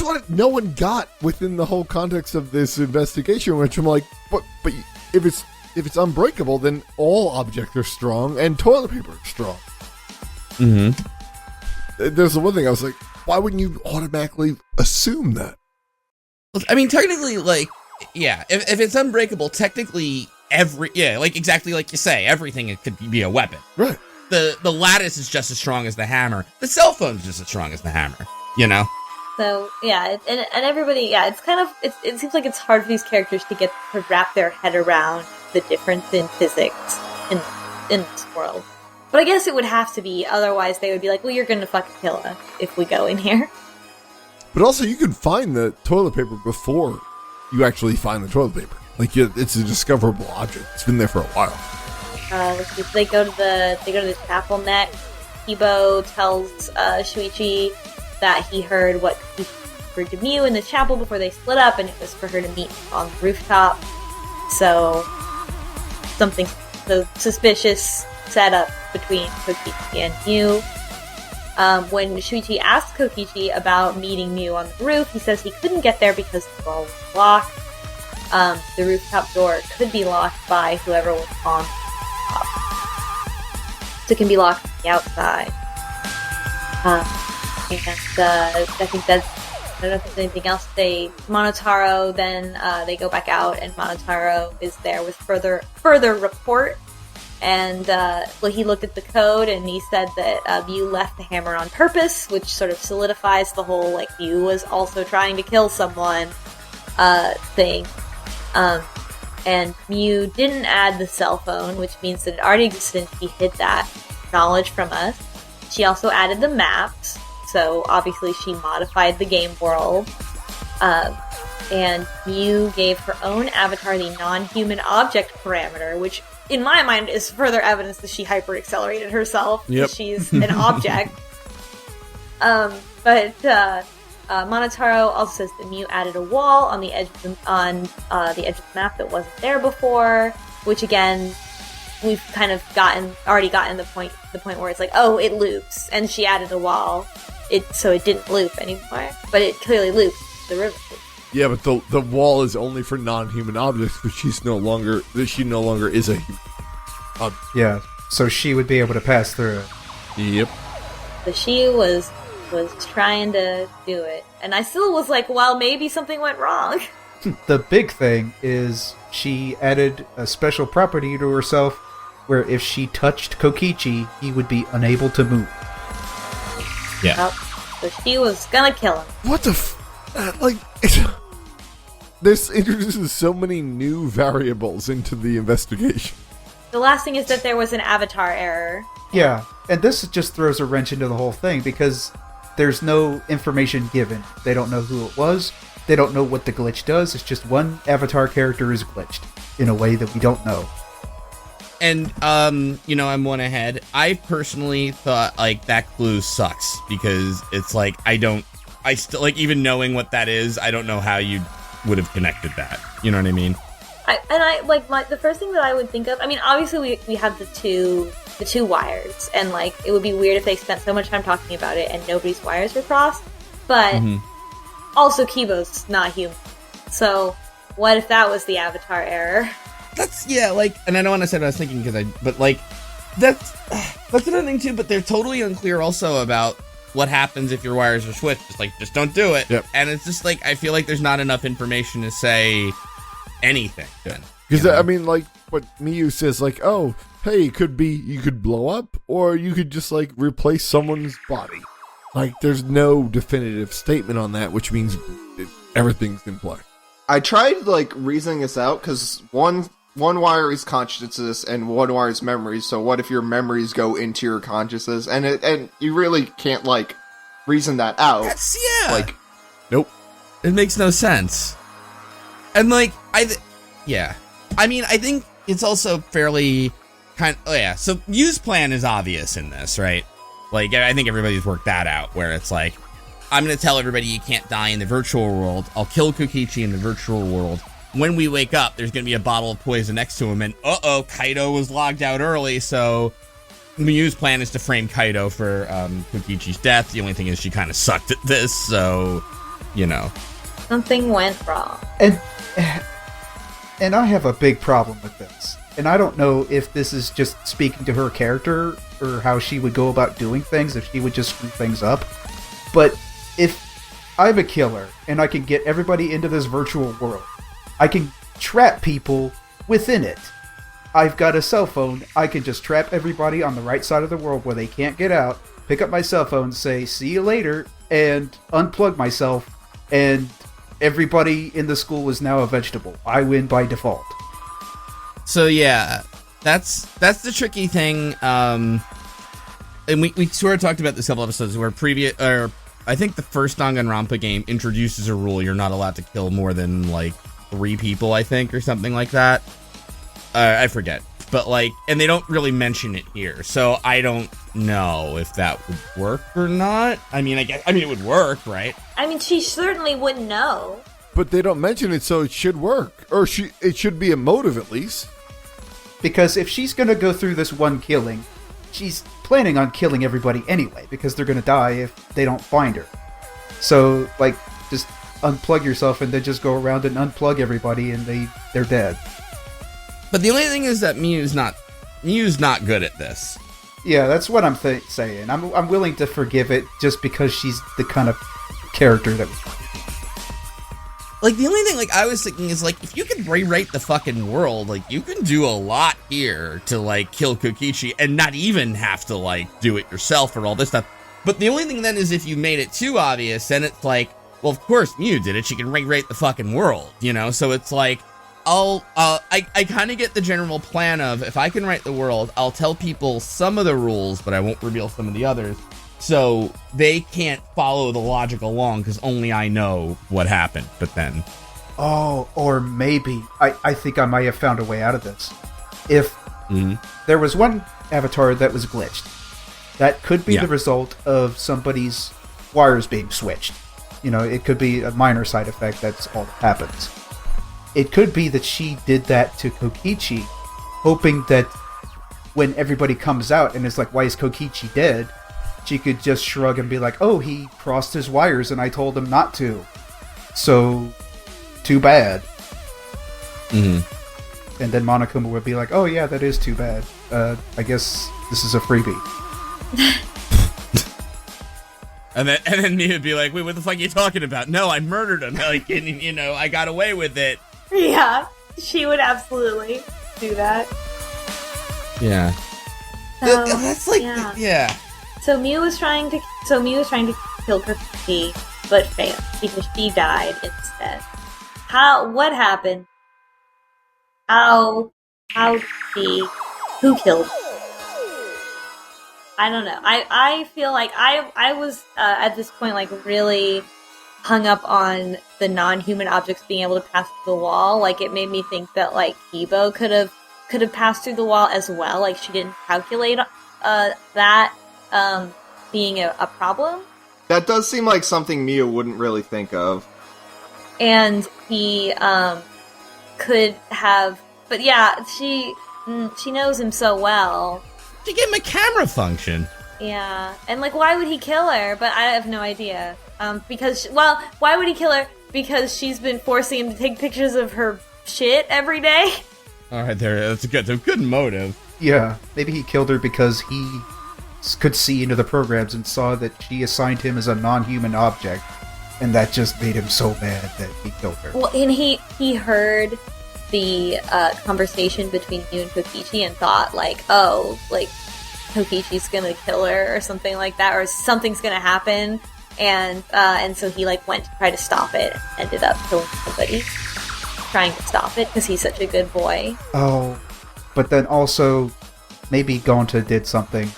what no one got within the whole context of this investigation, which I'm like, but if it's unbreakable, then all objects are strong and toilet paper is strong. Mm-hmm. There's the one thing I was like, why wouldn't you automatically assume that? I mean, technically, like, yeah, if it's unbreakable, technically exactly like you say, everything could be a weapon. Right. The lattice is just as strong as the hammer. The cell phone's just as strong as the hammer, you know? So yeah, and everybody, yeah, it's kind of it seems like it's hard for these characters to wrap their head around the difference in physics in this world. But I guess it would have to be, otherwise they would be like, well, you're gonna fucking kill us if we go in here. But also, you can find the toilet paper before you actually find the toilet paper. Like, it's a discoverable object. It's been there for a while. They go to the chapel next. Kibo tells Shuichi that he heard what he referred to Mew in the chapel before they split up, and it was for her to meet on the rooftop. So something suspicious set up between Kokichi and Mew. When Shuichi asks Kokichi about meeting Mew on the roof, he says he couldn't get there because the door was locked. The rooftop door could be locked by whoever was on the top. So it can be locked from the outside. And I think that's, I don't know if there's anything else. Monotaro, then they go back out, and Monotaro is there with further report. And he looked at the code, and he said that Mew left the hammer on purpose, which sort of solidifies the whole, like, Mew was also trying to kill someone thing. And Mew didn't add the cell phone, which means that it already existed, and she hid that knowledge from us. She also added the maps, so obviously she modified the game world. And Mew gave her own avatar the non-human object parameter, which in my mind is further evidence that she hyper-accelerated herself. Yep. She's an object. But Monotaro also says that Mew added a wall on the edge of the map that wasn't there before, which again, we've kind of already gotten the point where it's like, oh, it loops, and she added a wall, so it didn't loop anymore, but it clearly loops the river. Yeah, but the wall is only for non-human objects, but she no longer is a human. Yeah, so she would be able to pass through it. Yep. So she was trying to do it, and I still was like, well, maybe something went wrong. The big thing is she added a special property to herself where if she touched Kokichi, he would be unable to move. Yeah. Well, so she was gonna kill him. What the this introduces so many new variables into the investigation. The last thing is that there was an avatar error. Yeah, and this just throws a wrench into the whole thing because there's no information given. They don't know who it was. They don't know what the glitch does. It's just one avatar character is glitched in a way that we don't know. And, I'm one ahead. I personally thought, like, that clue sucks because it's like, I still, like, even knowing what that is, I don't know how you would have connected that. You know what I mean? The first thing that I would think of, I mean, obviously we have the two wires, and, like, it would be weird if they spent so much time talking about it and nobody's wires were crossed, but also Kibo's not human. So, what if that was the avatar error? That's, yeah, like, and I don't want to say what I was thinking but, like, that's another thing, too, but they're totally unclear also about what happens if your wires are switched. It's like, just don't do it. Yep. And it's just like, I feel like there's not enough information to say anything. Because, I mean, like, what Miyu says, like, oh, hey, you could blow up, or you could just, like, replace someone's body. Like, there's no definitive statement on that, which means everything's in play. I tried, like, reasoning this out, because one wire is consciousness and one wire is memories, so what if your memories go into your consciousness? And you really can't, like, reason that out. Like, nope. It makes no sense. And, like, I think it's also fairly so Mew's plan is obvious in this, right? Like, I think everybody's worked that out, where it's like, I'm going to tell everybody you can't die in the virtual world. I'll kill Kokichi in the virtual world. When we wake up, there's going to be a bottle of poison next to him, and Kaido was logged out early, so Mew's plan is to frame Kaido for Kokichi's death. The only thing is she kind of sucked at this, so, Something went wrong. And I have a big problem with this. And I don't know if this is just speaking to her character or how she would go about doing things, if she would just screw things up. But if I'm a killer and I can get everybody into this virtual world, I can trap people within it. I've got a cell phone. I can just trap everybody on the right side of the world where they can't get out, pick up my cell phone, say, see you later, and unplug myself, and everybody in the school is now a vegetable. I win by default. So yeah, that's the tricky thing. And we sort of talked about this a couple episodes where I think the first Danganronpa game introduces a rule you're not allowed to kill more than like 3 people, I think, or something like that. I forget. But like, and they don't really mention it here, so I don't know if that would work or not. I mean, it would work, right? I mean, she certainly wouldn't know. But they don't mention it, so it should work. Or it should be a motive, at least. Because if she's going to go through this one killing, she's planning on killing everybody anyway, because they're going to die if they don't find her. So, like, just unplug yourself and then just go around and unplug everybody and they're dead. But the only thing is that Miyu's not good at this. Yeah, that's what I'm saying. I'm willing to forgive it just because she's the kind of character that was... Like, the only thing, like, I was thinking is, like, if you could rewrite the fucking world, like, you can do a lot here to, like, kill Kokichi and not even have to, like, do it yourself or all this stuff. But the only thing then is if you made it too obvious, then it's like, well, of course Miyu did it. She can rewrite the fucking world, you know? So it's like, I kind of get the general plan of, if I can write the world, I'll tell people some of the rules, but I won't reveal some of the others. So they can't follow the logic along because only I know what happened. But then... Oh, or maybe... I think I might have found a way out of this. If there was one avatar that was glitched, that could be the result of somebody's wires being switched. You know, it could be a minor side effect, that's all that happens. It could be that she did that to Kokichi, hoping that when everybody comes out and is like, why is Kokichi dead? She could just shrug and be like, oh, he crossed his wires and I told him not to. So, too bad. Mm-hmm. And then Monokuma would be like, oh yeah, that is too bad. I guess this is a freebie. And then me would be like, wait, what the fuck are you talking about? No, I murdered him. Like, and, you know, I got away with it. Yeah, she would absolutely do that. Yeah. That's like, yeah. So Miyu was trying to kill Kokichi, but failed because she died instead. What happened? Who killed her? I don't know. I feel like I was at this point like really hung up on the non-human objects being able to pass through the wall. Like it made me think that like Kibo could have passed through the wall as well. Like she didn't calculate that being a problem. That does seem like something Mia wouldn't really think of. And he could have, but yeah, she knows him so well. To give him a camera function. Yeah, and like, why would he kill her? But I have no idea. Why would he kill her? Because she's been forcing him to take pictures of her shit every day. All right, that's a good motive. Yeah, maybe he killed her because he could see into the programs and saw that she assigned him as a non-human object, and that just made him so mad that he killed her. Well, and he heard the conversation between you and Kokichi and thought like, oh, like Kokichi's gonna kill her or something like that, or something's gonna happen, and so he like went to try to stop it, ended up killing somebody trying to stop it because he's such a good boy. Oh, but then also maybe Gonta did something,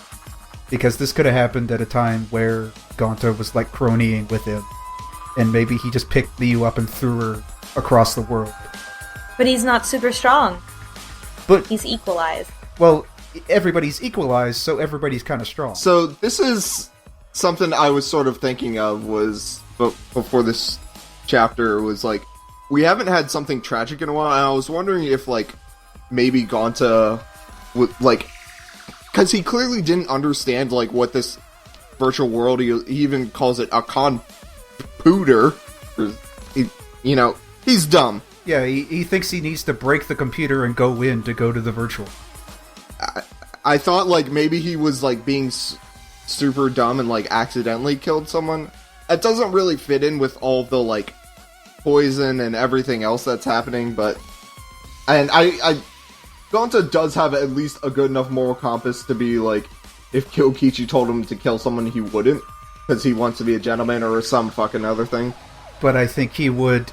because this could have happened at a time where Gonta was like cronying with him, and maybe he just picked Miyu up and threw her across the world. But he's not super strong. But he's equalized. Well, everybody's equalized, so everybody's kind of strong. So this is something I was sort of thinking of was before this chapter was like, we haven't had something tragic in a while, and I was wondering if like maybe Gonta would like, because he clearly didn't understand like what this virtual world. He even calls it a computer. He's dumb. Yeah, he thinks he needs to break the computer and go in to go to the virtual. I thought, like, maybe he was, like, being super dumb and, like, accidentally killed someone. It doesn't really fit in with all the, like, poison and everything else that's happening, but... And Gonta does have at least a good enough moral compass to be, like, if Kyokichi told him to kill someone, he wouldn't. Because he wants to be a gentleman or some fucking other thing. But I think he would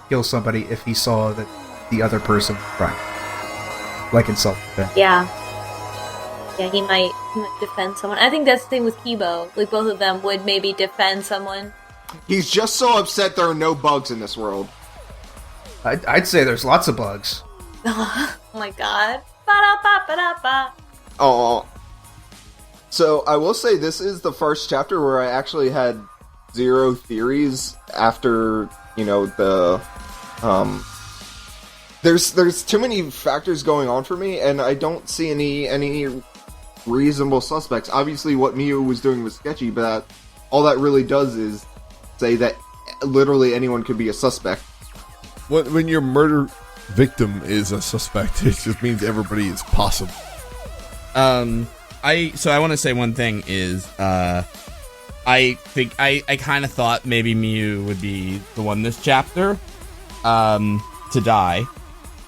kill somebody if he saw that the other person was crying. Like in self-defense. Yeah. Yeah, he might defend someone. I think that's the thing with Kibo. Like, both of them would maybe defend someone. He's just so upset there are no bugs in this world. I'd say there's lots of bugs. Oh my god. Ba-da-ba-ba-da-ba. Oh. So, I will say this is the first chapter where I actually had zero theories after, the... There's too many factors going on for me, and I don't see any reasonable suspects. Obviously, what Miyu was doing was sketchy, but all that really does is say that literally anyone could be a suspect. When your murder victim is a suspect, it just means everybody is possible. I want to say one thing is, I think I kind of thought maybe Miyu would be the one this chapter, to die.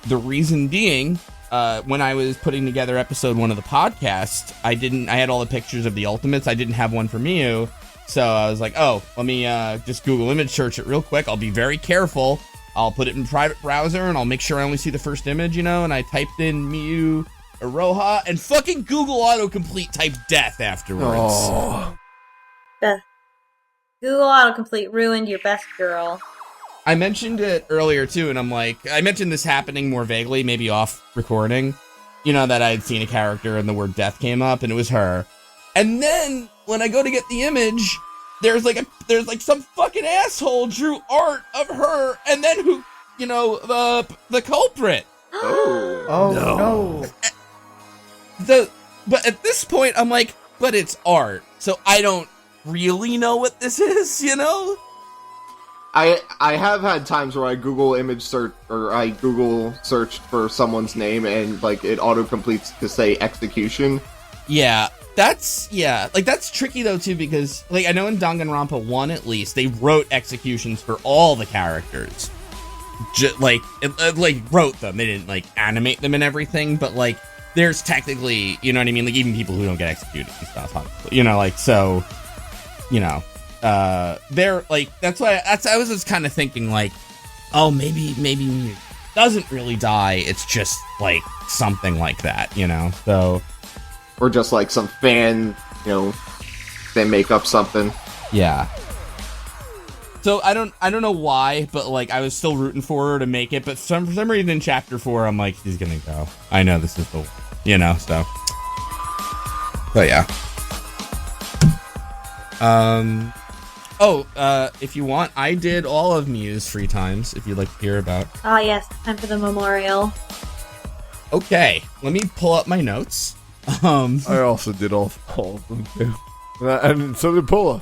The reason being, when I was putting together episode 1 of the podcast, I had all the pictures of the ultimates. I didn't have one for Miyu. So I was like, oh, let me just Google image search it real quick. I'll be very careful. I'll put it in private browser and I'll make sure I only see the first image, and I typed in Miyu Iroha and fucking Google autocomplete typed death afterwards. Oh. Google autocomplete ruined your best girl. I mentioned it earlier too, and I mentioned this happening more vaguely, maybe off recording, that I had seen a character and the word death came up and it was her. And then when I go to get the image, there's some fucking asshole drew art of her and then the culprit. Oh no. But at this point I'm like, but it's art. So I don't really know what this is, I have had times where I Google image search, or I Google search for someone's name and, it auto-completes to say execution. Yeah, that's tricky though too, because, I know in Danganronpa 1 at least, they wrote executions for all the characters. Wrote them. They didn't, animate them and everything, but, there's technically, you know what I mean? Even people who don't get executed and stuff, so, they're that's why I was just kind of thinking oh, maybe he doesn't really die. It's just something like that, so, or just some fan, they make up something. Yeah. So I don't know why, but I was still rooting for her to make it, but for some reason in chapter 4 I'm like, she's gonna go. I know this is the, so. But yeah. If you want, I did all of Miyu's free times, if you'd like to hear about. Ah, yes, time for the memorial. Okay, let me pull up my notes. I also did all of them too. And so did Pula.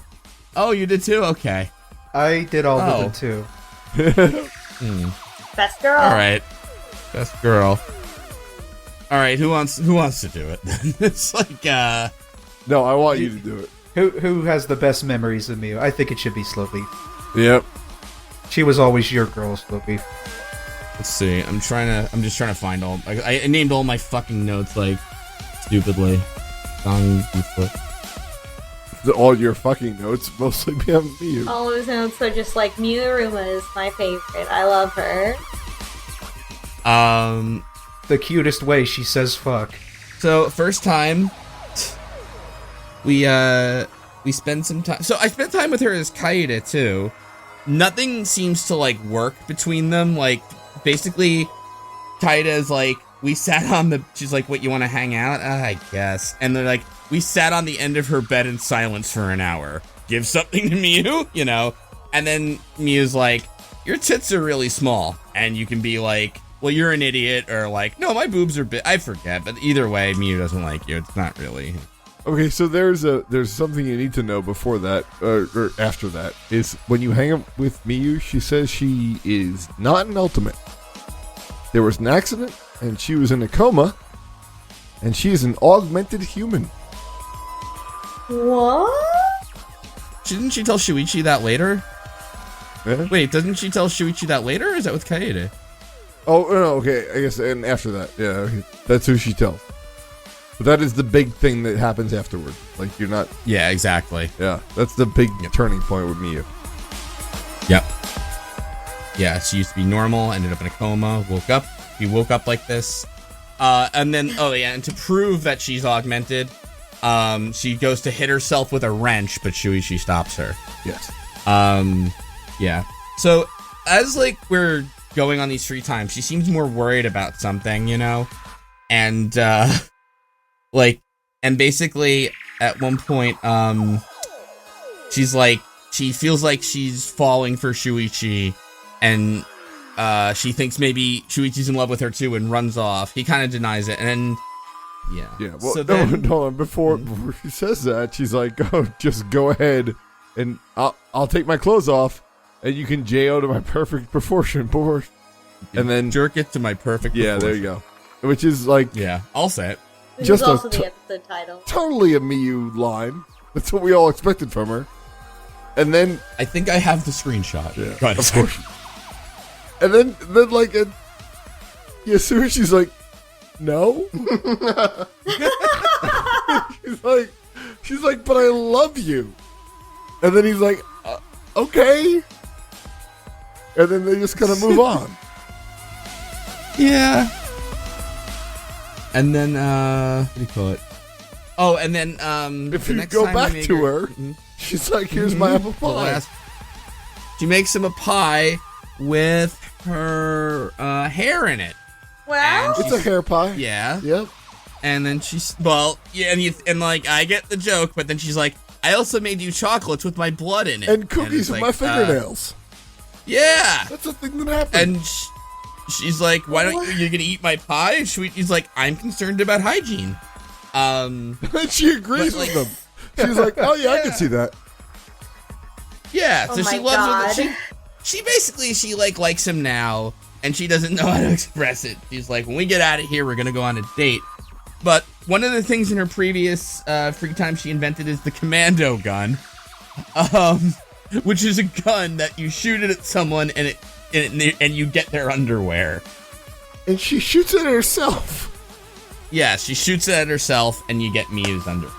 Oh, you did too? Okay. I did all of them too. Best girl. Alright. Best girl. Alright, who wants to do it? It's No, I want you to do it. Who has the best memories of me? I think it should be Slowbeef. Yep. She was always your girl, Slowbeef. Let's see. I'm just trying to find all. I named all my fucking notes stupidly. All your fucking notes mostly be on Miyu. All of his notes are just Miuruma is my favorite. I love her. The cutest way she says fuck. So first time. We spend some time. So I spent time with her as Kaede too. Nothing seems to work between them. Basically, Kaede is we sat on the. She's like, "What, you want to hang out?" I guess. And they're like, we sat on the end of her bed in silence for an hour. Give something to Miyu, And then Miyu's like, "Your tits are really small," and you can be like, "Well, you're an idiot," or "No, my boobs are big." I forget, but either way, Miyu doesn't like you. It's not really. Okay, so there's something you need to know before that, or after that, is when you hang up with Miyu, she says she is not an ultimate. There was an accident, and she was in a coma, and she is an augmented human. What? Didn't she tell Shuichi that later? Yeah? Wait, doesn't she tell Shuichi that later, or is that with Kaede? Oh, no, okay, I guess, and after that, yeah, okay, that's who she tells. But that is the big thing that happens afterward. Like, you're not... Yeah, exactly. Yeah, that's the big turning point with Miyu. Yep. Yeah, she used to be normal, ended up in a coma, woke up. He woke up like this. And then, and to prove that she's augmented, she goes to hit herself with a wrench, but Shuichi stops her. Yes. Yeah. So, as, like, we're going on these free times, she seems more worried about something, you know? And, and basically, at one point, she's like, she feels like she's falling for Shuichi, and, she thinks maybe Shuichi's in love with her too, and runs off. He kind of denies it, and then, yeah. Well, so then, no, before she says that, she's like, "Oh, just go ahead, and I'll take my clothes off, and you can JO to my perfect proportion board, and then jerk it to my perfect proportion." There you go. Which is like, yeah, I'll say it. Which just is also the episode title. Totally a Miyu line. That's what we all expected from her. And then I think I have the screenshot. Yeah, Go ahead, of course. And then like, soon she's like, no. she's like, but I love you. And then he's like, okay. And then they just kind of move on. Yeah. And then, what do you call it? Oh, and then, if the you next go time back we make to her, she's like, here's my apple pie. She makes him a pie with her hair in it. Well, it's a hair pie. Yeah. Yep. And then she's, and like, I get the joke, but then she's like, I also made you chocolates with my blood in it. And cookies with like, my fingernails. Yeah. That's a thing that happened. And she's like, why don't you gonna eat my pie? And Shuichi's like, I'm concerned about hygiene. And she agrees with them. She's like, oh yeah, I can see that. Yeah, so she loves God. him. She basically, she likes him now, and she doesn't know how to express it. She's like, when we get out of here, we're gonna go on a date. But one of the things in her previous free time she invented is the commando gun, which is a gun that you shoot it at someone and and you get their underwear. And she shoots it at herself. Yeah, she shoots it at herself, and you get Miyu's underwear.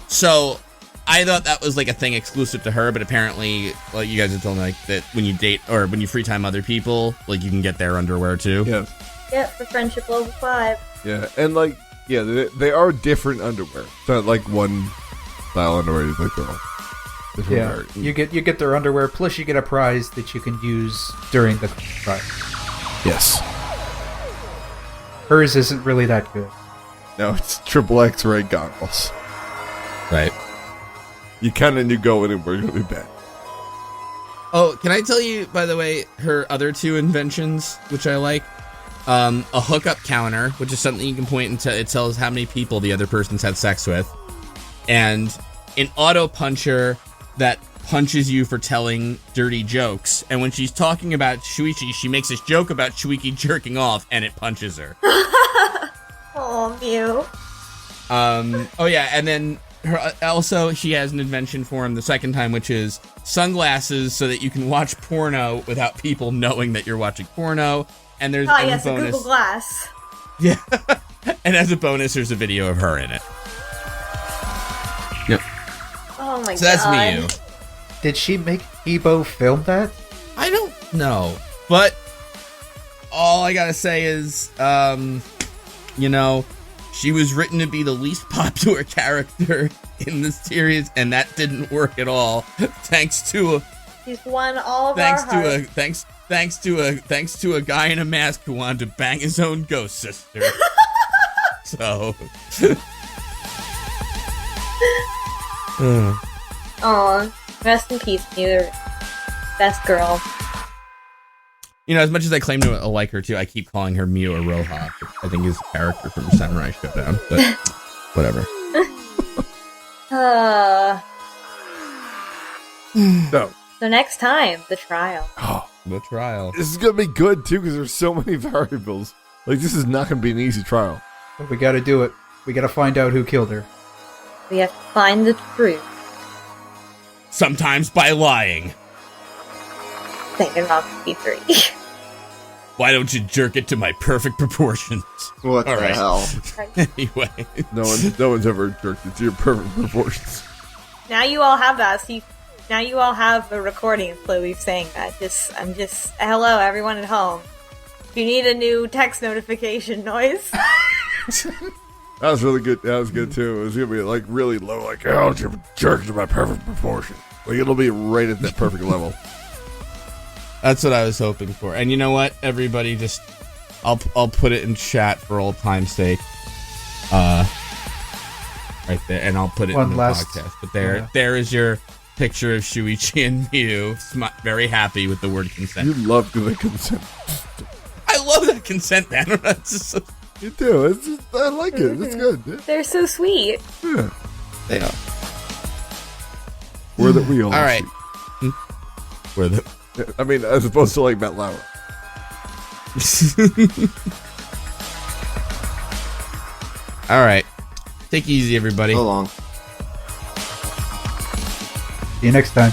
So I thought that was like a thing exclusive to her, but apparently, like you guys have told me, like that when you date or when you free time other people, like you can get their underwear too. Yeah. Yeah, for friendship level 5. Yeah, and like, yeah, they are different underwear. It's not like one style underwear. It's like they're all different. Yeah, underwear. you get their underwear, plus you get a prize that you can use during the trial. Yes. Hers isn't really that good. No, it's triple X-ray goggles. Right. You kind of knew going in where you're going to be bad. Oh, can I tell you, by the way, her other two inventions, which I like? A hookup counter, which is something you can point and it tells how many people the other person's had sex with. And an auto puncher that punches you for telling dirty jokes. And when she's talking about Shuichi, she makes this joke about Shuichi jerking off, and it punches her. Oh, Mew. Oh yeah, and then also she has an invention for him the second time, which is sunglasses so that you can watch porno without people knowing that you're watching porno. And there's Oh, yes, a a bonus. Google Glass. Yeah, and as a bonus, there's a video of her in it. Yep. Oh my god. So that's Miyu. Did she make Ebo film that? I don't know, but all I gotta say is, she was written to be the least popular character in the series, and that didn't work at all. Thanks to She's won all of our hearts. thanks to a guy in a mask who wanted to bang his own ghost sister. So. Aw, rest in peace, Mew. Best girl. As much as I claim to like her too, I keep calling her Miu Aroha, which I think is a character from Samurai Showdown, but whatever. So next time, the trial. The trial. this is going to be good, too, because there's so many variables. Like, this is not going to be an easy trial. But we gotta do it. We gotta find out who killed her. We have to find the truth. Sometimes by lying. Danganronpa V3. Why don't you jerk it to my perfect proportions? What All the right. hell? Anyway. No one's ever jerked it to your perfect proportions. Now you all have that. So now you all have a recording of Slowbeef saying that. I'm just hello everyone at home. If you need a new text notification noise. That was really good. That was good too. It was gonna be like really low, like oh, you jerk to my perfect proportion. Like it'll be right at that perfect level. That's what I was hoping for. And you know what? Everybody just I'll put it in chat for old time's sake. Right there, and I'll put it in the podcast. But there is your picture of Shuichi and Mew, very happy with the word consent. You love the consent. I love that consent, man. It's just so... You do. It's just, I like it. It's good. Yeah. They're so sweet. Yeah. They are. We're the real. All right. We're the. I mean, as opposed to like Matt Lauer. All right. Take it easy, everybody. So long. See you next time.